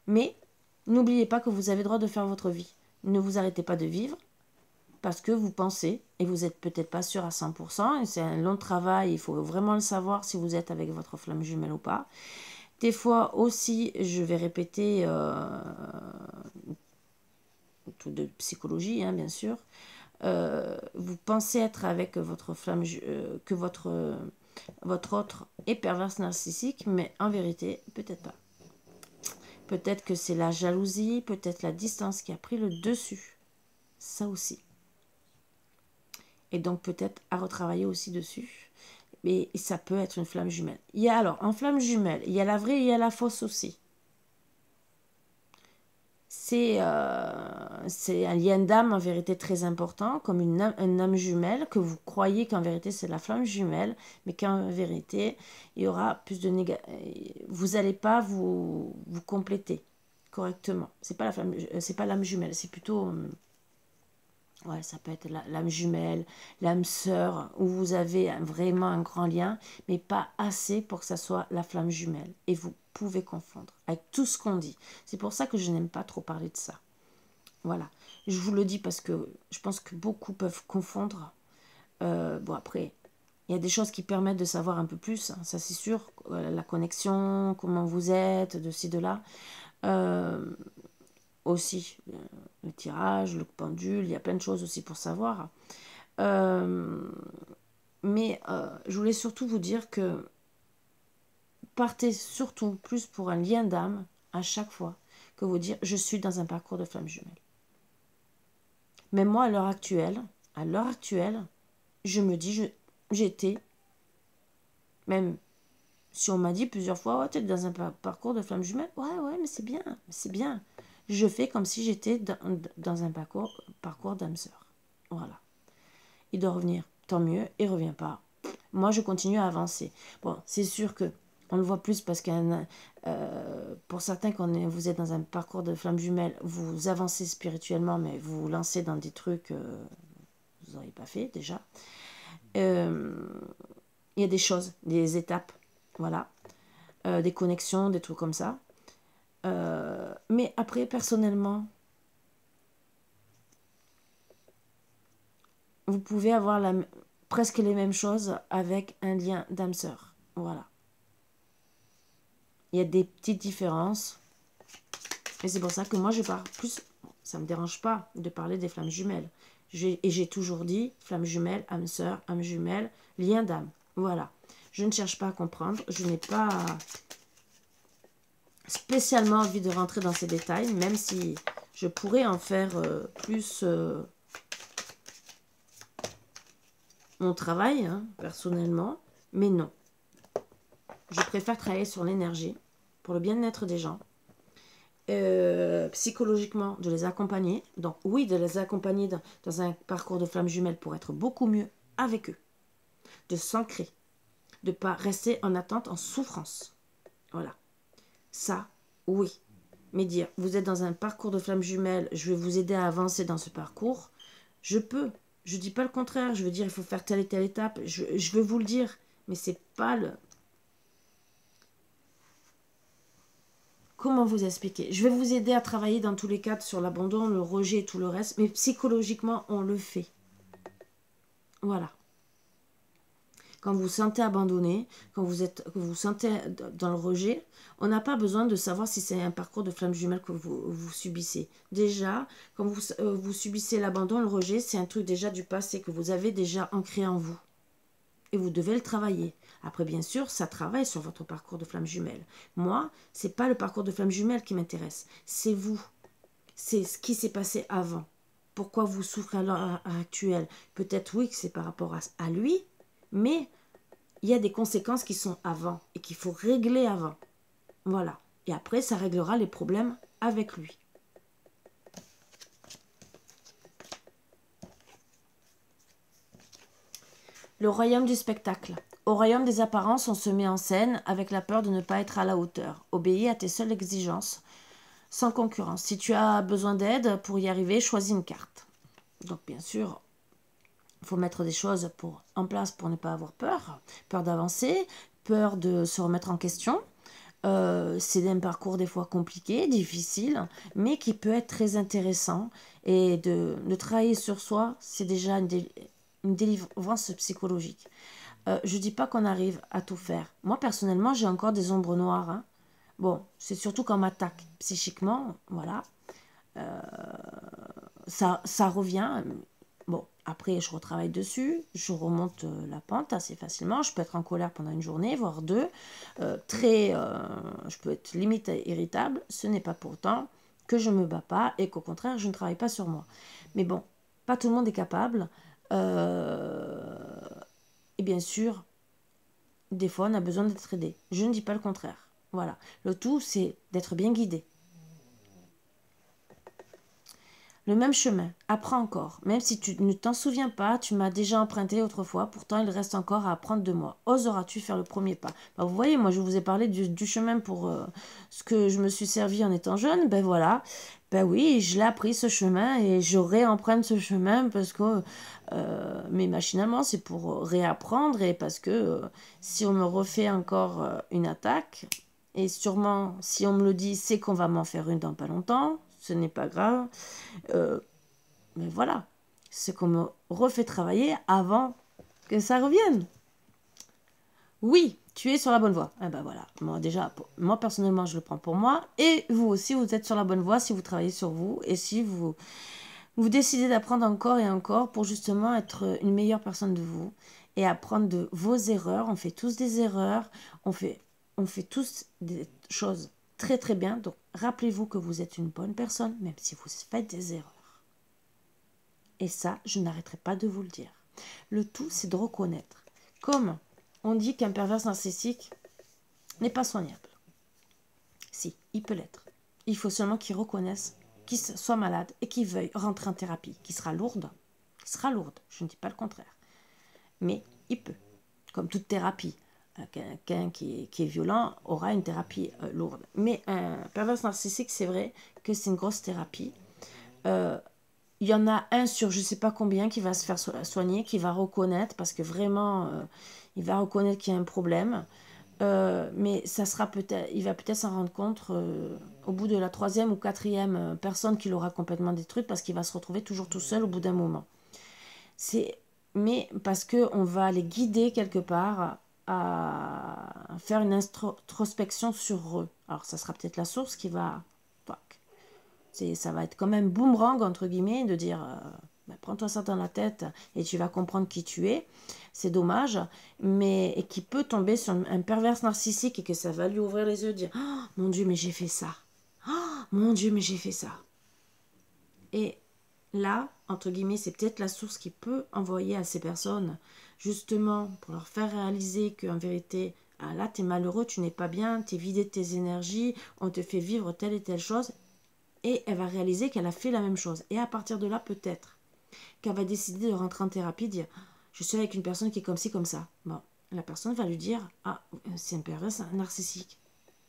Mais, n'oubliez pas que vous avez le droit de faire votre vie. Ne vous arrêtez pas de vivre, parce que vous pensez, et vous n'êtes peut-être pas sûr à 100%, et c'est un long travail, il faut vraiment le savoir si vous êtes avec votre flamme jumelle ou pas. Des fois aussi, je vais répéter, tout de psychologie, hein, bien sûr, vous pensez être avec votre flamme, que votre autre est perverse narcissique, mais en vérité, peut-être pas. Peut-être que c'est la jalousie, peut-être la distance qui a pris le dessus. Ça aussi. Et donc peut-être à retravailler aussi dessus. Mais ça peut être une flamme jumelle. Il y a alors, en flamme jumelle, il y a la vraie et il y a la fausse aussi. C'est un lien d'âme en vérité très important, comme une âme jumelle, que vous croyez qu'en vérité c'est la flamme jumelle, mais qu'en vérité il y aura plus de vous n'allez pas vous compléter correctement. C'est pas c'est pas l'âme jumelle, c'est plutôt ouais, ça peut être l'âme jumelle, l'âme sœur, où vous avez vraiment un grand lien, mais pas assez pour que ça soit la flamme jumelle. Et vous pouvez confondre avec tout ce qu'on dit. C'est pour ça que je n'aime pas trop parler de ça. Voilà. Je vous le dis parce que je pense que beaucoup peuvent confondre. Bon, après, il y a des choses qui permettent de savoir un peu plus, hein, ça c'est sûr. La connexion, comment vous êtes, de ci, de là. Aussi, le tirage, le pendule, il y a plein de choses aussi pour savoir. Mais je voulais surtout vous dire que partez surtout plus pour un lien d'âme à chaque fois que vous dire je suis dans un parcours de flamme jumelle. Mais moi, à l'heure actuelle, je me dis, j'étais, même si on m'a dit plusieurs fois, ouais, tu es dans un parcours de flamme jumelle, ouais, mais c'est bien, c'est bien. Je fais comme si j'étais dans un parcours d'âme sœur. Voilà. Il doit revenir, tant mieux, il ne revient pas. Moi, je continue à avancer. Bon, c'est sûr que on le voit plus parce que pour certains, quand vous êtes dans un parcours de flamme jumelle, vous avancez spirituellement, mais vous vous lancez dans des trucs que vous n'auriez pas fait déjà. Il y a des choses, des étapes, voilà, des connexions, des trucs comme ça. Mais après, personnellement, vous pouvez avoir presque les mêmes choses avec un lien d'âme sœur. Voilà. Il y a des petites différences. Et c'est pour ça que moi, je parle plus. Ça ne me dérange pas de parler des flammes jumelles. Et j'ai toujours dit flamme jumelle, âme sœur, âme jumelle, lien d'âme. Voilà. Je ne cherche pas à comprendre. Je n'ai pas spécialement envie de rentrer dans ces détails, même si je pourrais en faire plus mon travail, hein, personnellement. Mais non. Je préfère travailler sur l'énergie pour le bien-être des gens. Psychologiquement, de les accompagner. Donc oui, de les accompagner dans un parcours de flamme jumelle pour être beaucoup mieux avec eux. De s'ancrer. De ne pas rester en attente, en souffrance. Voilà. Ça, oui. Mais dire, vous êtes dans un parcours de flamme jumelle, je vais vous aider à avancer dans ce parcours. Je peux. Je ne dis pas le contraire. Je veux dire, il faut faire telle et telle étape. Je veux vous le dire. Mais c'est pas le... Comment vous expliquer? Je vais vous aider à travailler dans tous les cas sur l'abandon, le rejet et tout le reste, mais psychologiquement, on le fait. Voilà. Quand vous vous sentez abandonné, quand vous vous sentez dans le rejet, on n'a pas besoin de savoir si c'est un parcours de flamme jumelle que vous subissez. Déjà, quand vous subissez l'abandon, le rejet, c'est un truc déjà du passé que vous avez déjà ancré en vous. Et vous devez le travailler. Après, bien sûr, ça travaille sur votre parcours de flamme jumelle. Moi, ce n'est pas le parcours de flamme jumelle qui m'intéresse. C'est vous. C'est ce qui s'est passé avant. Pourquoi vous souffrez à l'heure actuelle? Peut-être oui que c'est par rapport à lui, mais il y a des conséquences qui sont avant et qu'il faut régler avant. Voilà. Et après, ça réglera les problèmes avec lui. Le royaume du spectacle. Au royaume des apparences, on se met en scène avec la peur de ne pas être à la hauteur. Obéis à tes seules exigences, sans concurrence. Si tu as besoin d'aide pour y arriver, choisis une carte. Donc bien sûr, il faut mettre des choses en place pour ne pas avoir peur. Peur d'avancer, peur de se remettre en question, C'est un parcours des fois compliqué, difficile, mais qui peut être très intéressant. Et de travailler sur soi, c'est déjà une délivrance psychologique. Je dis pas qu'on arrive à tout faire. Moi, personnellement, j'ai encore des ombres noires, hein. Bon, c'est surtout quand on m'attaque psychiquement, voilà. Ça revient. Bon, après, je retravaille dessus, je remonte la pente assez facilement. Je peux être en colère pendant une journée, voire deux. Je peux être limite irritable. Ce n'est pas pour autant que je ne me bats pas et qu'au contraire, je ne travaille pas sur moi. Mais bon, pas tout le monde est capable. Et bien sûr, des fois, on a besoin d'être aidé. Je ne dis pas le contraire. Voilà. Le tout, c'est d'être bien guidé. Le même chemin, apprends encore. Même si tu ne t'en souviens pas, tu m'as déjà emprunté autrefois, pourtant il reste encore à apprendre de moi. Oseras-tu faire le premier pas? Vous voyez, moi je vous ai parlé du chemin pour ce que je me suis servi en étant jeune. Ben voilà, ben oui, je l'ai appris ce chemin et je réemprunte ce chemin parce que, mais machinalement, c'est pour réapprendre et parce que si on me refait encore une attaque, et sûrement si on me le dit, c'est qu'on va m'en faire une dans pas longtemps, ce n'est pas grave. Mais voilà, c'est qu'on me refait travailler avant que ça revienne. Oui, tu es sur la bonne voie. Eh ben voilà, moi déjà, moi personnellement, je le prends pour moi. Et vous aussi, vous êtes sur la bonne voie si vous travaillez sur vous et si vous décidez d'apprendre encore et encore pour justement être une meilleure personne de vous et apprendre de vos erreurs. On fait tous des erreurs, on fait tous des choses très très bien. Donc rappelez-vous que vous êtes une bonne personne, même si vous faites des erreurs. Et ça, je n'arrêterai pas de vous le dire. Le tout, c'est de reconnaître. Comme on dit qu'un pervers narcissique n'est pas soignable. Si, il peut l'être. Il faut seulement qu'il reconnaisse qu'il soit malade et qu'il veuille rentrer en thérapie, qui sera lourde. Je ne dis pas le contraire. Mais il peut. Comme toute thérapie. Quelqu'un qui est violent aura une thérapie lourde. Mais un pervers narcissique, c'est vrai que c'est une grosse thérapie. Il y en a un sur je ne sais pas combien qui va se faire soigner, qui va reconnaître, parce que vraiment, il va reconnaître qu'il y a un problème. Mais ça sera il va peut-être s'en rendre compte au bout de la 3e ou 4e personne qui l'aura complètement détruite, parce qu'il va se retrouver toujours tout seul au bout d'un moment. Mais parce qu'on va les guider quelque part à faire une introspection sur eux. Alors ça sera peut-être la source qui va... Ça va être quand même boomerang, entre guillemets, de dire prends-toi ça dans la tête et tu vas comprendre qui tu es. C'est dommage, mais et qui peut tomber sur un pervers narcissique et que ça va lui ouvrir les yeux, dire oh, mon Dieu, mais j'ai fait ça. Oh, mon Dieu, mais j'ai fait ça. Et là, entre guillemets, c'est peut-être la source qui peut envoyer à ces personnes, justement, pour leur faire réaliser qu'en vérité, ah là, t'es malheureux, tu n'es pas bien, t'es vidé de tes énergies, on te fait vivre telle et telle chose. Et elle va réaliser qu'elle a fait la même chose. Et à partir de là, peut-être qu'elle va décider de rentrer en thérapie, dire je suis avec une personne qui est comme ci, comme ça. Bon, la personne va lui dire ah, c'est un pervers narcissique.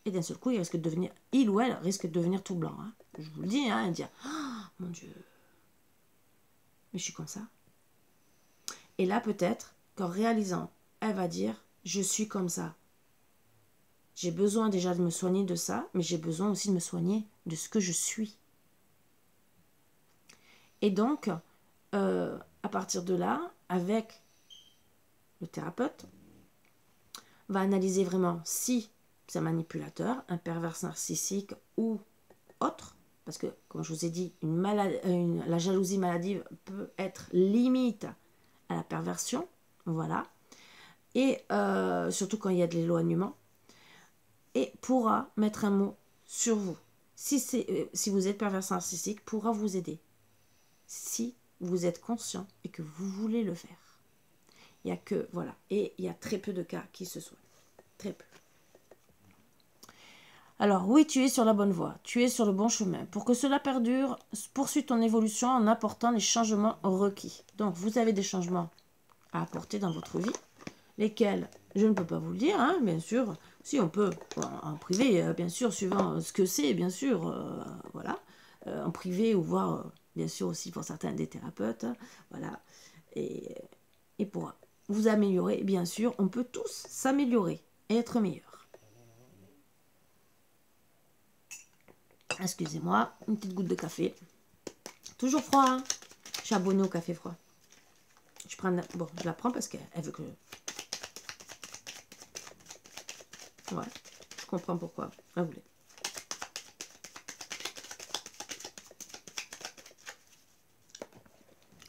Et d'un seul coup, il ou elle risque de devenir tout blanc. Hein. Je vous le dis, hein, et dire oh, mon Dieu, mais je suis comme ça. Et là, peut-être qu'en réalisant, elle va dire je suis comme ça. J'ai besoin déjà de me soigner de ça, mais j'ai besoin aussi de me soigner de ce que je suis. Et donc, à partir de là, avec le thérapeute, va analyser vraiment si c'est un manipulateur, un pervers narcissique ou autre. Parce que, comme je vous ai dit, la jalousie maladive peut être limite à la perversion. Voilà. Et surtout quand il y a de l'éloignement. Et pourra mettre un mot sur vous. Si vous êtes pervers narcissique, pourra vous aider. Si vous êtes conscient et que vous voulez le faire. Il y a que, voilà. Et il y a très peu de cas qui se soignent. Très peu. Alors oui, tu es sur la bonne voie, tu es sur le bon chemin. Pour que cela perdure, poursuis ton évolution en apportant les changements requis. Donc vous avez des changements à apporter dans votre vie, lesquels je ne peux pas vous le dire, hein, bien sûr. Si on peut, en privé, bien sûr, suivant ce que c'est, bien sûr, voilà. En privé ou voire, bien sûr aussi pour certains des thérapeutes, voilà. Et pour vous améliorer, bien sûr, on peut tous s'améliorer et être meilleur. Excusez-moi, une petite goutte de café. Toujours froid, hein. Je suis abonnée au café froid. Bon, je la prends parce qu'elle veut que... Ouais, je comprends pourquoi. Elle voulait.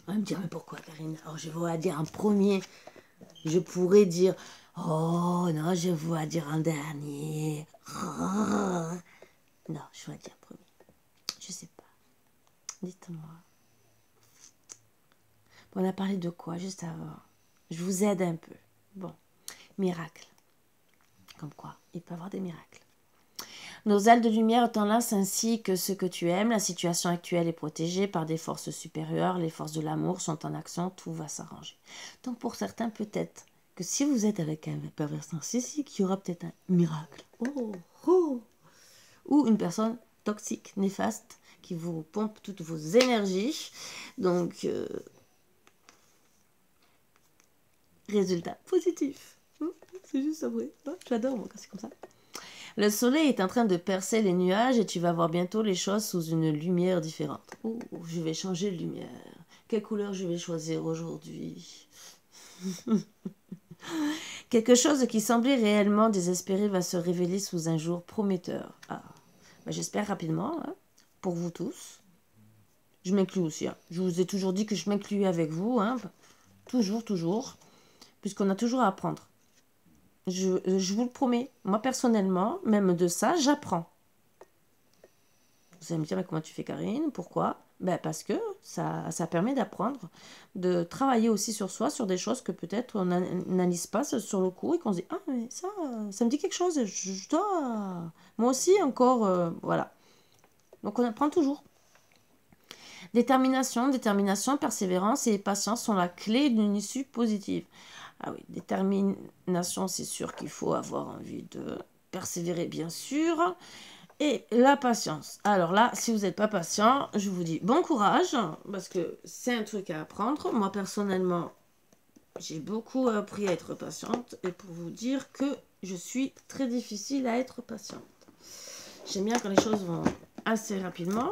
On va me dire, mais pourquoi, Karine? Alors, je vais dire un premier. Je pourrais dire, oh non, je vais dire un dernier. Oh. Non, je vais dire premier. Je sais pas. Dites-moi. Bon, on a parlé de quoi juste avant? Je vous aide un peu. Bon, miracle. Comme quoi, il peut y avoir des miracles. Nos ailes de lumière t'enlacent ainsi que ce que tu aimes. La situation actuelle est protégée par des forces supérieures. Les forces de l'amour sont en action. Tout va s'arranger. Donc pour certains, peut-être que si vous êtes avec un pervers narcissique, il y aura peut-être un miracle. Oh, oh. Ou une personne toxique, néfaste, qui vous pompe toutes vos énergies. Donc, résultat positif. C'est juste vrai. J'adore moi quand c'est comme ça. Le soleil est en train de percer les nuages et tu vas voir bientôt les choses sous une lumière différente. Oh, je vais changer de lumière. Quelle couleur je vais choisir aujourd'hui? Quelque chose qui semblait réellement désespéré va se révéler sous un jour prometteur. Ah, ben, j'espère rapidement, hein, pour vous tous. Je m'inclus aussi. Hein. Je vous ai toujours dit que je m'inclus avec vous. Hein. Toujours, toujours. Puisqu'on a toujours à apprendre. Je vous le promets. Moi, personnellement, même de ça, j'apprends. Vous allez me dire, mais comment tu fais, Karine? Pourquoi? Ben, parce que ça permet d'apprendre, de travailler aussi sur soi, sur des choses que peut-être on n'analyse pas sur le coup et qu'on se dit, ah, mais ça me dit quelque chose, je dois... Moi aussi, encore, voilà. Donc, on apprend toujours. Détermination, persévérance et patience sont la clé d'une issue positive. Ah oui, détermination, c'est sûr qu'il faut avoir envie de persévérer, bien sûr. Et la patience. Alors là, si vous n'êtes pas patient, je vous dis bon courage, parce que c'est un truc à apprendre. Moi, personnellement, j'ai beaucoup appris à être patiente, et pour vous dire que je suis très difficile à être patiente. J'aime bien quand les choses vont assez rapidement.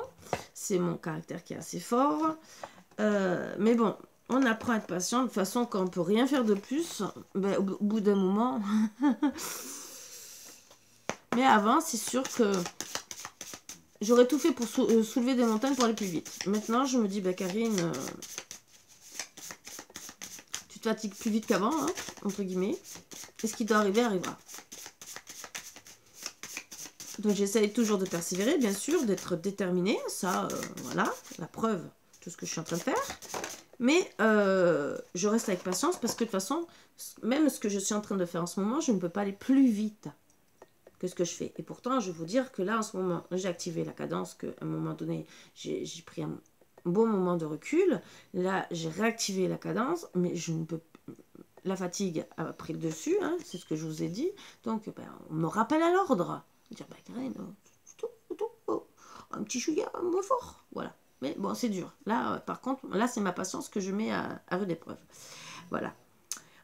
C'est mon caractère qui est assez fort. Mais bon, on apprend à être patient. De toute façon, quand on ne peut rien faire de plus, ben, au bout d'un moment... Mais avant, c'est sûr que j'aurais tout fait pour soulever des montagnes pour aller plus vite. Maintenant, je me dis, bah, Karine, tu te fatigues plus vite qu'avant, hein, entre guillemets. Et ce qui doit arriver, arrivera. Donc, j'essaye toujours de persévérer, bien sûr, d'être déterminée. Ça, voilà, la preuve de tout ce que je suis en train de faire. Mais je reste avec patience parce que de toute façon, même ce que je suis en train de faire en ce moment, je ne peux pas aller plus vite que ce que je fais. Et pourtant, je vais vous dire que là, en ce moment, j'ai activé la cadence, qu'à un moment donné, j'ai pris un bon moment de recul. Là, j'ai réactivé la cadence, mais je ne peux... La fatigue a pris le dessus, hein, c'est ce que je vous ai dit. Donc, ben, on me rappelle à l'ordre. Dire, ben, Karine, un petit sugar moins fort. Voilà. Mais bon, c'est dur. Là, par contre, là, c'est ma patience que je mets à rude épreuve. Voilà.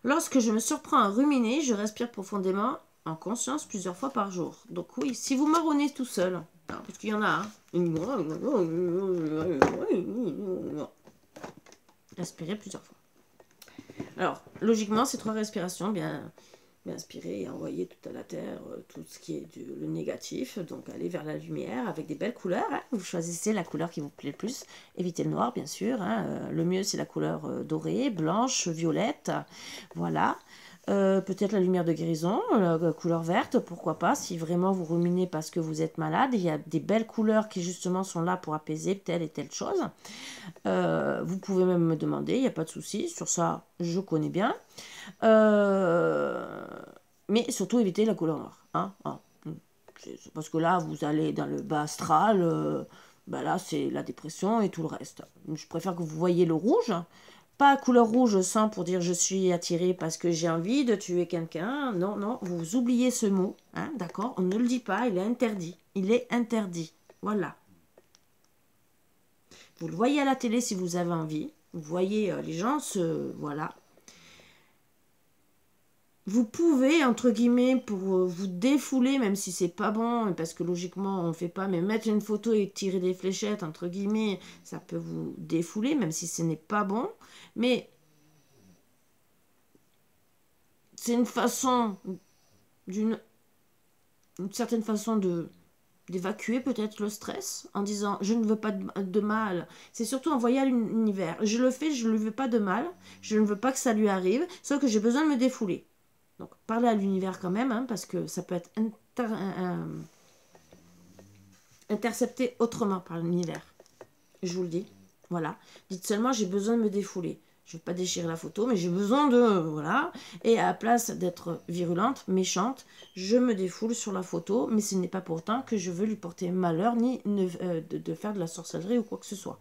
Lorsque je me surprends à ruminer, je respire profondément en conscience plusieurs fois par jour. Donc oui, si vous marronnez tout seul, parce qu'il y en a, respirez plusieurs fois. Alors, logiquement, ces 3 respirations, bien inspirer et envoyer tout à la terre tout ce qui est le négatif. Donc, aller vers la lumière avec des belles couleurs. Hein. Vous choisissez la couleur qui vous plaît le plus. Évitez le noir, bien sûr. Hein. Le mieux, c'est la couleur dorée, blanche, violette. Voilà. Peut-être la lumière de guérison, la couleur verte, pourquoi pas, si vraiment vous ruminez parce que vous êtes malade, il y a des belles couleurs qui justement sont là pour apaiser telle et telle chose. Vous pouvez même me demander, il n'y a pas de souci, sur ça je connais bien. Mais surtout évitez la couleur noire. Hein, hein. Parce que là, vous allez dans le bas astral, ben là c'est la dépression et tout le reste. Je préfère que vous voyez le rouge. Pas couleur rouge sang pour dire je suis attirée parce que j'ai envie de tuer quelqu'un. Non, non, vous oubliez ce mot. Hein, d'accord? On ne le dit pas, il est interdit. Il est interdit. Voilà. Vous le voyez à la télé si vous avez envie. Vous voyez les gens se... Voilà. vous pouvez, entre guillemets, pour vous défouler, même si c'est pas bon, parce que logiquement on ne fait pas, mais mettre une photo et tirer des fléchettes, entre guillemets, ça peut vous défouler, même si ce n'est pas bon. Mais c'est une façon, une certaine façon d'évacuer peut-être le stress en disant je ne veux pas de mal. C'est surtout envoyer à l'univers. Je le fais, je ne lui veux pas de mal, je ne veux pas que ça lui arrive, sauf que j'ai besoin de me défouler. Donc parlez à l'univers quand même, hein, parce que ça peut être intercepté autrement par l'univers. Je vous le dis. Voilà. Dites seulement j'ai besoin de me défouler. Je ne veux pas déchirer la photo, mais j'ai besoin de... Voilà. Et à la place d'être virulente, méchante, je me défoule sur la photo, mais ce n'est pas pourtant que je veux lui porter malheur, ni de faire de la sorcellerie ou quoi que ce soit.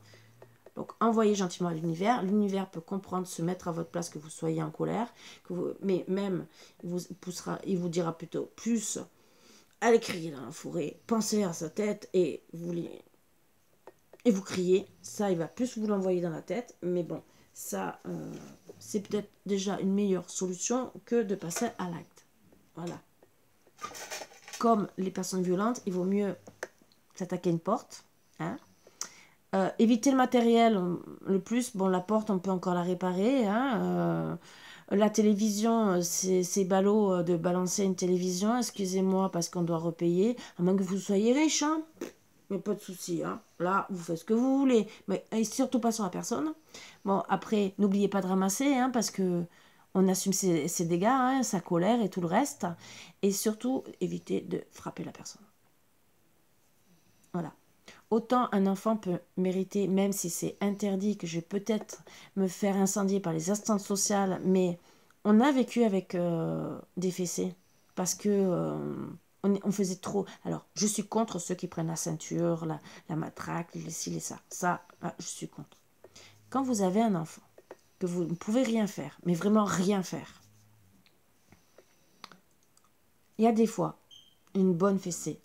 Donc, envoyez gentiment à l'univers. L'univers peut comprendre, se mettre à votre place, que vous soyez en colère. Mais même, il vous dira plutôt plus, allez crier dans la forêt, pensez à sa tête et vous criez. Ça, il va plus vous l'envoyer dans la tête. Mais bon, ça, c'est peut-être déjà une meilleure solution que de passer à l'acte. Voilà. Comme les personnes violentes, il vaut mieux s'attaquer à une porte, hein. Éviter le matériel le plus. Bon, la porte, on peut encore la réparer, hein. La télévision, c'est ballot de balancer une télévision, excusez-moi, parce qu'on doit repayer, à moins que vous soyez riche, hein. Mais pas de souci, hein. Là, vous faites ce que vous voulez, mais surtout pas sur la personne. Bon, après, n'oubliez pas de ramasser, hein, parce que on assume ses dégâts, hein, sa colère et tout le reste. Et surtout, évitez de frapper la personne. Voilà. Autant un enfant peut mériter, même si c'est interdit, que je vais peut-être me faire incendier par les assistantes sociales, mais on a vécu avec des fessées, parce que on faisait trop. Alors, je suis contre ceux qui prennent la ceinture, la matraque, les ci, les ça. Ça, je suis contre. Quand vous avez un enfant, que vous ne pouvez rien faire, mais vraiment rien faire, il y a des fois une bonne fessée,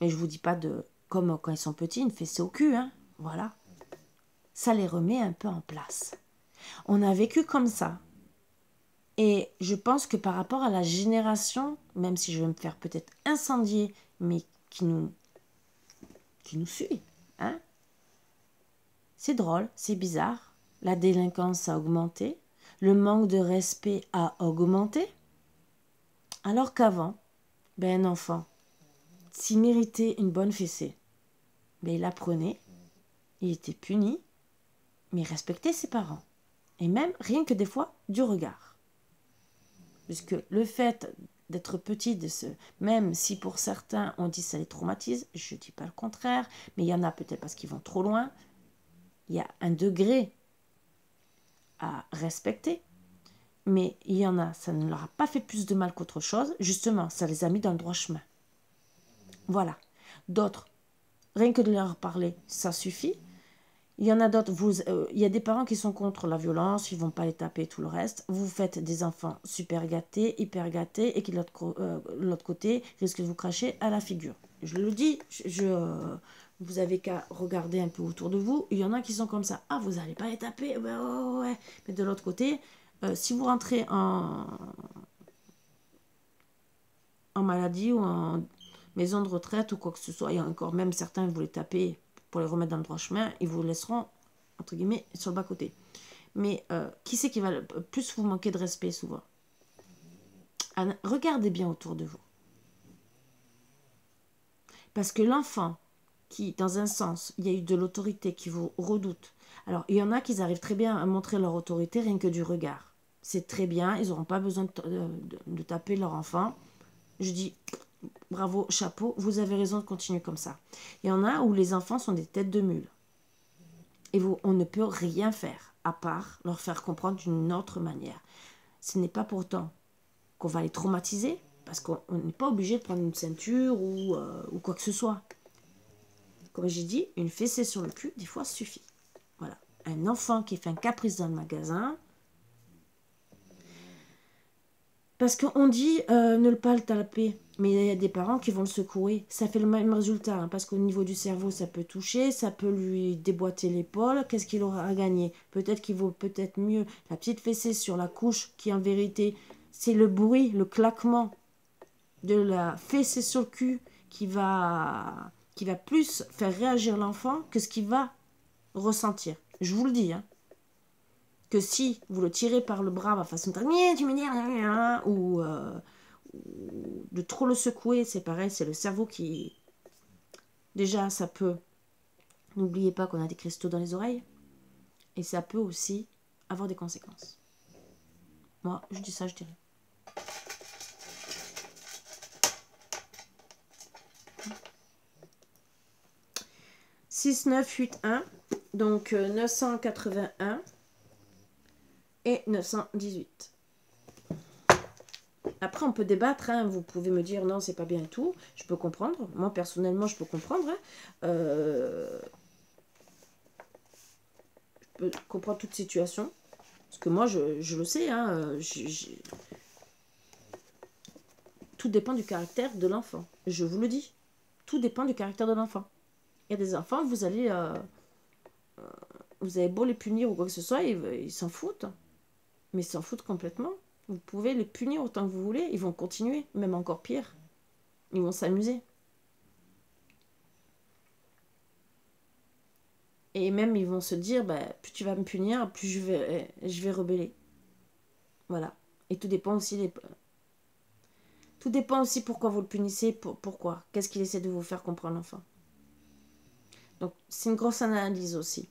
mais je vous dis pas de... Comme quand ils sont petits, une fessée au cul, hein. Voilà. Ça les remet un peu en place. On a vécu comme ça. Et je pense que par rapport à la génération, même si je vais me faire peut-être incendier, mais qui nous suit, hein, c'est drôle, c'est bizarre. La délinquance a augmenté. Le manque de respect a augmenté. Alors qu'avant, un enfant, s'il méritait une bonne fessée, il la prenait, il était puni, mais il respectait ses parents. Et même, rien que des fois, du regard. Puisque le fait d'être petit, même si pour certains on dit ça les traumatise, je ne dis pas le contraire, mais il y en a peut-être parce qu'ils vont trop loin, il y a un degré à respecter. Mais il y en a, ça ne leur a pas fait plus de mal qu'autre chose, justement, ça les a mis dans le droit chemin. Voilà. D'autres, rien que de leur parler, ça suffit. Il y en a d'autres, il y a des parents qui sont contre la violence, ils ne vont pas les taper, tout le reste. Vous faites des enfants super gâtés, hyper gâtés, et qui de l'autre côté risquent de vous cracher à la figure. Je le dis, vous avez qu'à regarder un peu autour de vous. Il y en a qui sont comme ça. Ah, vous n'allez pas les taper? Ouais. Mais de l'autre côté, si vous rentrez en maladie ou en maison de retraite ou quoi que ce soit, il y a encore même certains, vous les tapez pour les remettre dans le droit chemin, ils vous laisseront, entre guillemets, sur le bas-côté. Mais qui c'est qui va plus vous manquer de respect souvent? Regardez bien autour de vous. Parce que l'enfant qui, dans un sens, il y a eu de l'autorité qui vous redoute. Alors, il y en a qui arrivent très bien à montrer leur autorité rien que du regard. C'est très bien, ils n'auront pas besoin de taper leur enfant. Je dis... Bravo, chapeau, vous avez raison de continuer comme ça. Il y en a où les enfants sont des têtes de mule. Et on ne peut rien faire, à part leur faire comprendre d'une autre manière. Ce n'est pas pourtant qu'on va les traumatiser, parce qu'on n'est pas obligé de prendre une ceinture ou quoi que ce soit. Comme j'ai dit, une fessée sur le cul, des fois, suffit. Voilà. Un enfant qui fait un caprice dans le magasin... Parce qu'on dit ne pas le taper, mais il y a des parents qui vont le secouer. Ça fait le même résultat, hein, parce qu'au niveau du cerveau, ça peut toucher, ça peut lui déboîter l'épaule. Qu'est-ce qu'il aura à gagner? Peut-être qu'il vaut peut-être mieux la petite fessée sur la couche qui, en vérité, c'est le bruit, le claquement de la fessée sur le cul qui va plus faire réagir l'enfant que ce qu'il va ressentir. Je vous le dis, hein. Que si vous le tirez par le bras, façon de tu me dis, ou de trop le secouer, c'est pareil, c'est le cerveau qui... Déjà, ça peut... N'oubliez pas qu'on a des cristaux dans les oreilles. Et ça peut aussi avoir des conséquences. Moi, je dis ça, je dirais. « 6, 9, 8, 1. Donc, 981 et 918. Après, on peut débattre. Hein. Vous pouvez me dire, non, c'est pas bien et tout. Je peux comprendre. Moi, personnellement, je peux comprendre. Hein. Je peux comprendre toute situation. Parce que moi, je le sais. Hein. Tout dépend du caractère de l'enfant. Je vous le dis. Tout dépend du caractère de l'enfant. Il y a des enfants, vous allez beau les punir ou quoi que ce soit, ils s'en foutent. Mais ils s'en foutent complètement. Vous pouvez les punir autant que vous voulez. Ils vont continuer, même encore pire. Ils vont s'amuser. Et même, ils vont se dire, plus tu vas me punir, plus je vais rebeller. Voilà. Et tout dépend aussi Tout dépend aussi pourquoi vous le punissez, pourquoi. Qu'est-ce qu'il essaie de vous faire comprendre, l'enfant. Donc, c'est une grosse analyse aussi.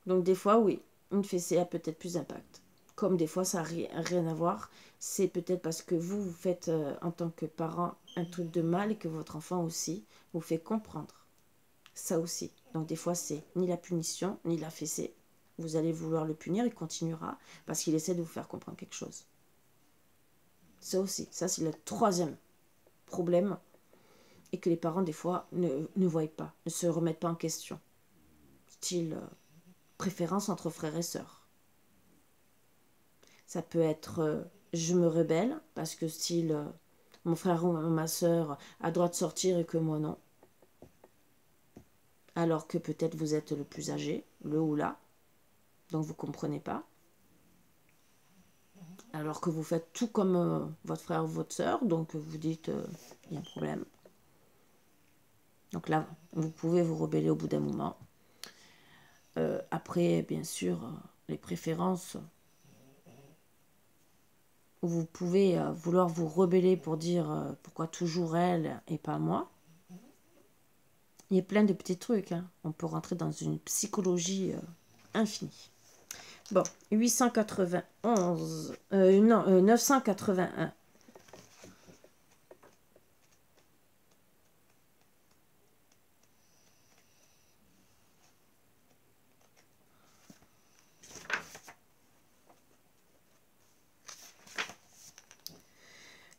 Donc, des fois, oui, une fessée a peut-être plus d'impact. Comme des fois, ça n'a rien à voir. C'est peut-être parce que vous faites, en tant que parent, un truc de mal et que votre enfant aussi vous fait comprendre. Ça aussi. Donc, des fois, c'est ni la punition, ni la fessée. Vous allez vouloir le punir, il continuera parce qu'il essaie de vous faire comprendre quelque chose. Ça aussi. Ça, c'est le troisième problème. Et que les parents, des fois, ne voient pas, ne se remettent pas en question. Style préférence entre frères et sœurs. Ça peut être je me rebelle, parce que style mon frère ou ma sœur a droit de sortir et que moi non. Alors que peut-être vous êtes le plus âgé, le ou la, donc vous ne comprenez pas. Alors que vous faites tout comme votre frère ou votre sœur, donc vous dites il y a un problème. Donc là, vous pouvez vous rebeller au bout d'un moment. Après, bien sûr, les préférences, vous pouvez vouloir vous rebeller pour dire pourquoi toujours elle et pas moi. Il y a plein de petits trucs. Hein. On peut rentrer dans une psychologie infinie. Bon, 981.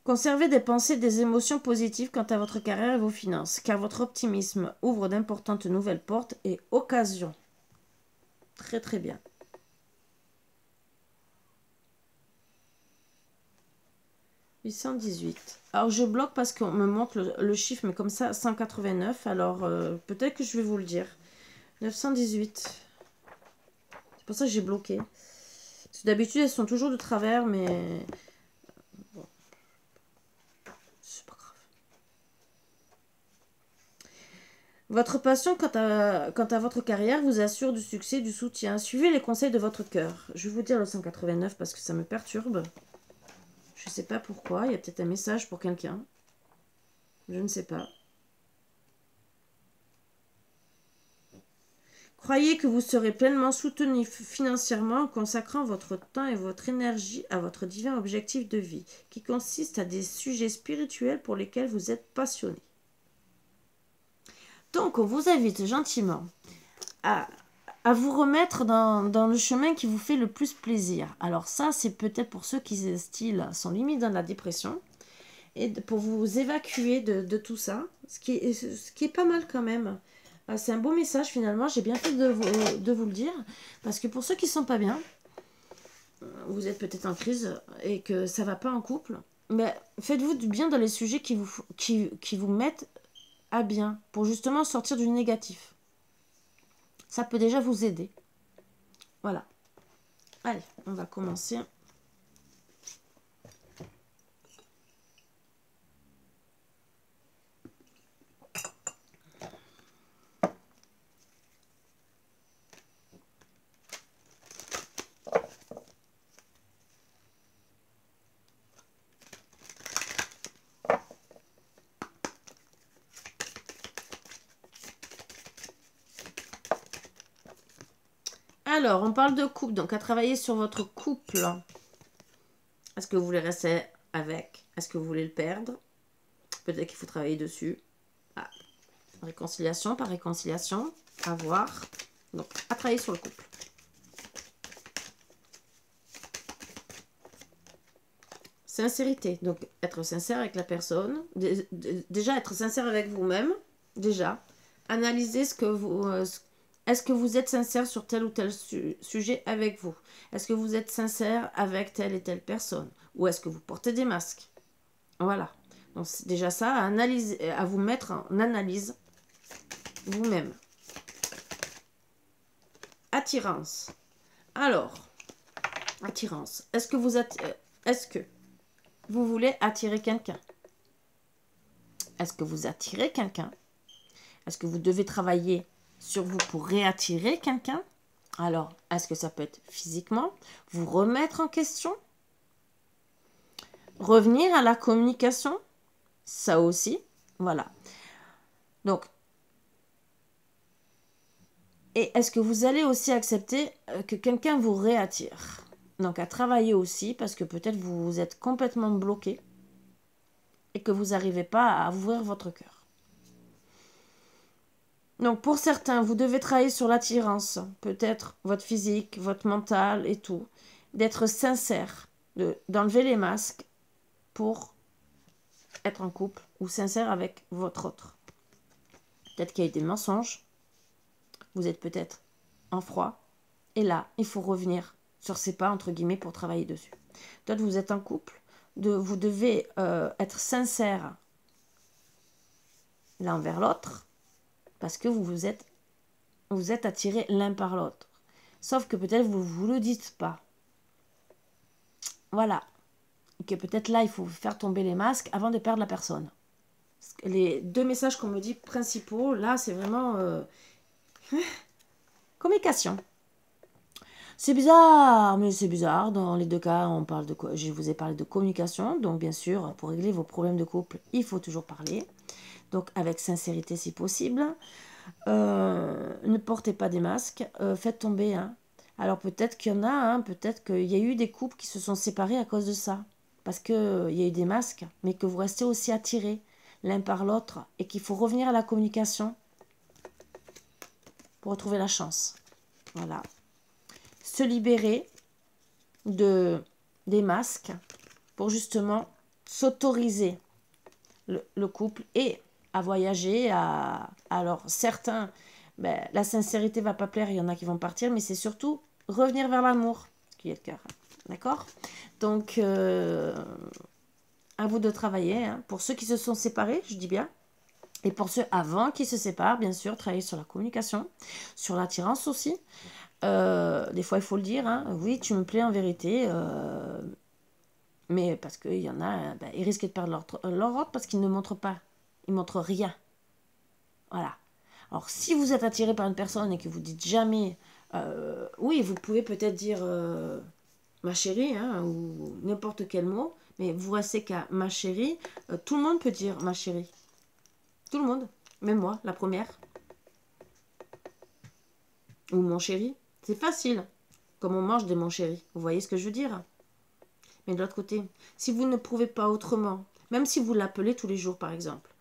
Conservez des pensées, des émotions positives quant à votre carrière et vos finances, car votre optimisme ouvre d'importantes nouvelles portes et occasions. Très très bien. « 818. Alors je bloque parce qu'on me montre le chiffre, mais comme ça, 189. Alors peut-être que je vais vous le dire. 918. C'est pour ça que j'ai bloqué. D'habitude, elles sont toujours de travers, mais... Bon. C'est pas grave. Votre passion quant à votre carrière vous assure du succès, du soutien. Suivez les conseils de votre cœur. Je vais vous dire le 189 parce que ça me perturbe. Je ne sais pas pourquoi. Il y a peut-être un message pour quelqu'un. Je ne sais pas. Croyez que vous serez pleinement soutenu financièrement en consacrant votre temps et votre énergie à votre divin objectif de vie, qui consiste à des sujets spirituels pour lesquels vous êtes passionné. Donc, on vous invite gentiment à vous remettre dans le chemin qui vous fait le plus plaisir. Alors ça, c'est peut-être pour ceux qui sont limite dans la dépression, et pour vous évacuer de tout ça, ce qui est pas mal quand même. C'est un beau message finalement, j'ai bien fait de vous le dire, parce que pour ceux qui ne sont pas bien, vous êtes peut-être en crise et que ça ne va pas en couple, mais faites-vous du bien dans les sujets qui vous mettent à bien, pour justement sortir du négatif. Ça peut déjà vous aider. Voilà. Allez, on va commencer. Alors, on parle de couple, donc à travailler sur votre couple. Est-ce que vous voulez rester avec? Est-ce que vous voulez le perdre? Peut-être qu'il faut travailler dessus. Ah. Réconciliation, par réconciliation, à voir. Donc, à travailler sur le couple. Sincérité, donc être sincère avec la personne. Déjà, être sincère avec vous-même. Déjà, analyser ce que vous... est-ce que vous êtes sincère sur tel ou tel sujet avec vous? Est-ce que vous êtes sincère avec telle et telle personne? Ou est-ce que vous portez des masques? Voilà. Donc, c'est déjà ça, à, analyser, à vous mettre en analyse vous-même. Attirance. Alors, attirance. Est-ce que vous voulez attirer quelqu'un? Est-ce que vous attirez quelqu'un? Est-ce que vous devez travailler sur vous pour réattirer quelqu'un? Alors, est-ce que ça peut être physiquement? Vous remettre en question? Revenir à la communication? Ça aussi, voilà. Donc, et est-ce que vous allez aussi accepter que quelqu'un vous réattire? Donc, à travailler aussi, parce que peut-être vous êtes complètement bloqué et que vous n'arrivez pas à ouvrir votre cœur. Donc, pour certains, vous devez travailler sur l'attirance, peut-être votre physique, votre mental et tout. D'être sincère, d'enlever les masques pour être en couple ou sincère avec votre autre. Peut-être qu'il y a eu des mensonges. Vous êtes peut-être en froid. Et là, il faut revenir sur ses pas, entre guillemets, pour travailler dessus. Peut-être vous êtes en couple. Vous devez être sincère l'un vers l'autre parce que vous êtes attirés l'un par l'autre. Sauf que peut-être vous ne vous le dites pas. Voilà. Et que peut-être là, il faut faire tomber les masques avant de perdre la personne. Les deux messages qu'on me dit principaux, là, c'est vraiment communication. C'est bizarre, mais c'est bizarre. Dans les deux cas, on parle de quoi? Je vous ai parlé de communication. Donc, bien sûr, pour régler vos problèmes de couple, il faut toujours parler. Donc, avec sincérité si possible. Ne portez pas des masques. Faites tomber. Hein. Alors, peut-être qu'il y en a. Hein, peut-être qu'il y a eu des couples qui se sont séparés à cause de ça. Parce qu'il y a eu des masques, mais que vous restez aussi attirés l'un par l'autre. Et qu'il faut revenir à la communication pour retrouver la chance. Voilà. Se libérer des masques pour justement s'autoriser le couple et à voyager. Alors certains, la sincérité va pas plaire, il y en a qui vont partir, mais c'est surtout revenir vers l'amour, ce qui est le cœur. D'accord? Donc, à vous de travailler. Hein. Pour ceux qui se sont séparés, je dis bien, et pour ceux avant qui se séparent, bien sûr, travailler sur la communication, sur l'attirance aussi. Des fois, il faut le dire, hein, oui, tu me plais en vérité, mais parce qu'il y en a, ils risquent de perdre leur ordre parce qu'ils ne montrent pas, ils montrent rien. Voilà. Alors, si vous êtes attiré par une personne et que vous dites jamais, oui, vous pouvez peut-être dire ma chérie, hein, ou n'importe quel mot, mais vous restez qu'à ma chérie. Tout le monde peut dire ma chérie. Tout le monde, même moi, la première. Ou mon chéri. C'est facile, comme on mange des mon chéri. Vous voyez ce que je veux dire? Mais de l'autre côté, si vous ne prouvez pas autrement, même si vous l'appelez tous les jours par exemple,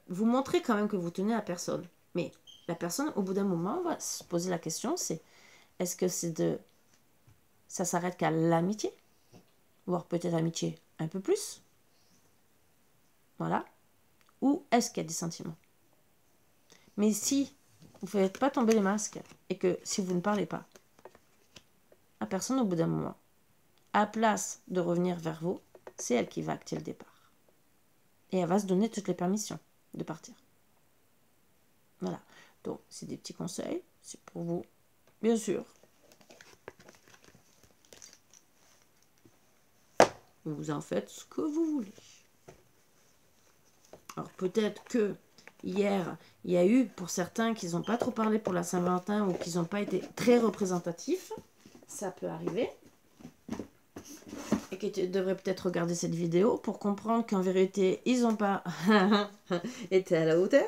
vous montrez quand même que vous tenez à personne. Mais la personne, au bout d'un moment, va se poser la question, c'est est-ce que ça s'arrête qu'à l'amitié? Voire peut-être amitié un peu plus? Voilà. Ou est-ce qu'il y a des sentiments? Mais si vous ne faites pas tomber les masques et que si vous ne parlez pas à personne au bout d'un moment, à place de revenir vers vous, c'est elle qui va acter le départ. Et elle va se donner toutes les permissions de partir. Voilà. Donc, c'est des petits conseils. C'est pour vous. Bien sûr. Vous en faites ce que vous voulez. Alors peut-être que hier, il y a eu pour certains qui n'ont pas trop parlé pour la Saint-Valentin ou qui n'ont pas été très représentatifs. Ça peut arriver. Et qui devraient peut-être regarder cette vidéo pour comprendre qu'en vérité, ils n'ont pas été à la hauteur.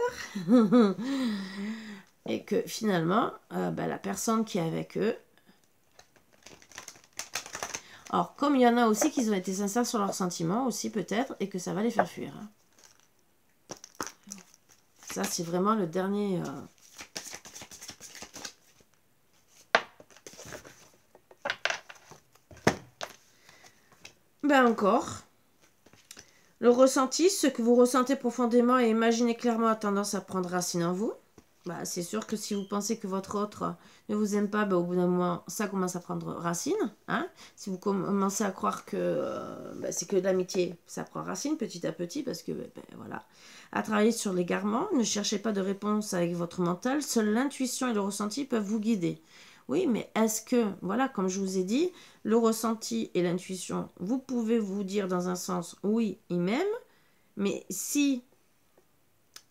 Et que finalement, la personne qui est avec eux... Alors, comme il y en a aussi qui ont été sincères sur leurs sentiments aussi peut-être, et que ça va les faire fuir. Ça, c'est vraiment le dernier... encore. Le ressenti, ce que vous ressentez profondément et imaginez clairement a tendance à prendre racine en vous. C'est sûr que si vous pensez que votre autre ne vous aime pas, au bout d'un moment, ça commence à prendre racine. Hein. Si vous commencez à croire que c'est que de l'amitié, ça prend racine petit à petit parce que, voilà. À travailler sur l'égarement, ne cherchez pas de réponse avec votre mental, seule l'intuition et le ressenti peuvent vous guider. Oui, mais est-ce que, voilà, comme je vous ai dit, le ressenti et l'intuition, vous pouvez vous dire dans un sens, oui, il m'aime, mais si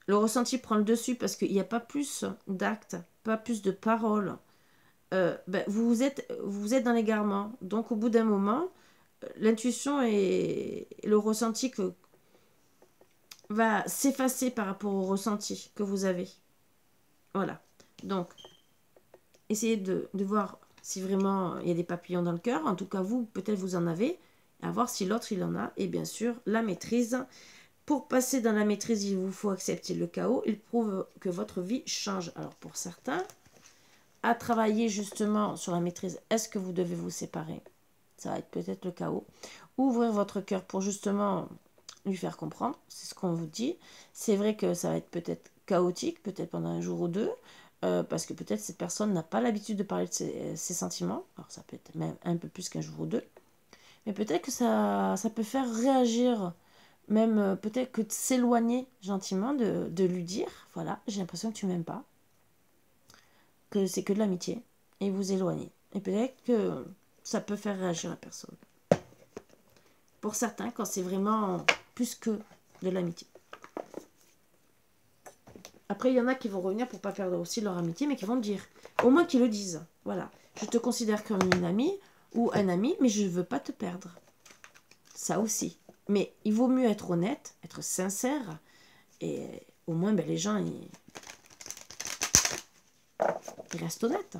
le ressenti prend le dessus parce qu'il n'y a pas plus d'actes, pas plus de paroles, vous êtes dans l'égarement. Donc, au bout d'un moment, l'intuition et le ressenti va s'effacer par rapport au ressenti que vous avez. Voilà. Donc, essayez de voir si vraiment il y a des papillons dans le cœur. En tout cas, vous, peut-être vous en avez. À voir si l'autre, il en a. Et bien sûr, la maîtrise. Pour passer dans la maîtrise, il vous faut accepter le chaos. Il prouve que votre vie change. Alors, pour certains, à travailler justement sur la maîtrise, est-ce que vous devez vous séparer? Ça va être peut-être le chaos. Ouvrir votre cœur pour justement lui faire comprendre. C'est ce qu'on vous dit. C'est vrai que ça va être peut-être chaotique, peut-être pendant un jour ou deux. Parce que peut-être cette personne n'a pas l'habitude de parler de ses sentiments. Alors ça peut être même un peu plus qu'un jour ou deux. Mais peut-être que ça peut faire réagir. Même peut-être que de s'éloigner gentiment, de lui dire, voilà, j'ai l'impression que tu m'aimes pas. Que c'est que de l'amitié. Et vous éloigner. Et peut-être que ça peut faire réagir la personne. Pour certains, quand c'est vraiment plus que de l'amitié. Après, il y en a qui vont revenir pour ne pas perdre aussi leur amitié, mais qui vont le dire. Au moins qu'ils le disent. Voilà. Je te considère comme une amie ou un ami, mais je ne veux pas te perdre. Ça aussi. Mais il vaut mieux être honnête, être sincère, et au moins, les gens, ils restent honnêtes.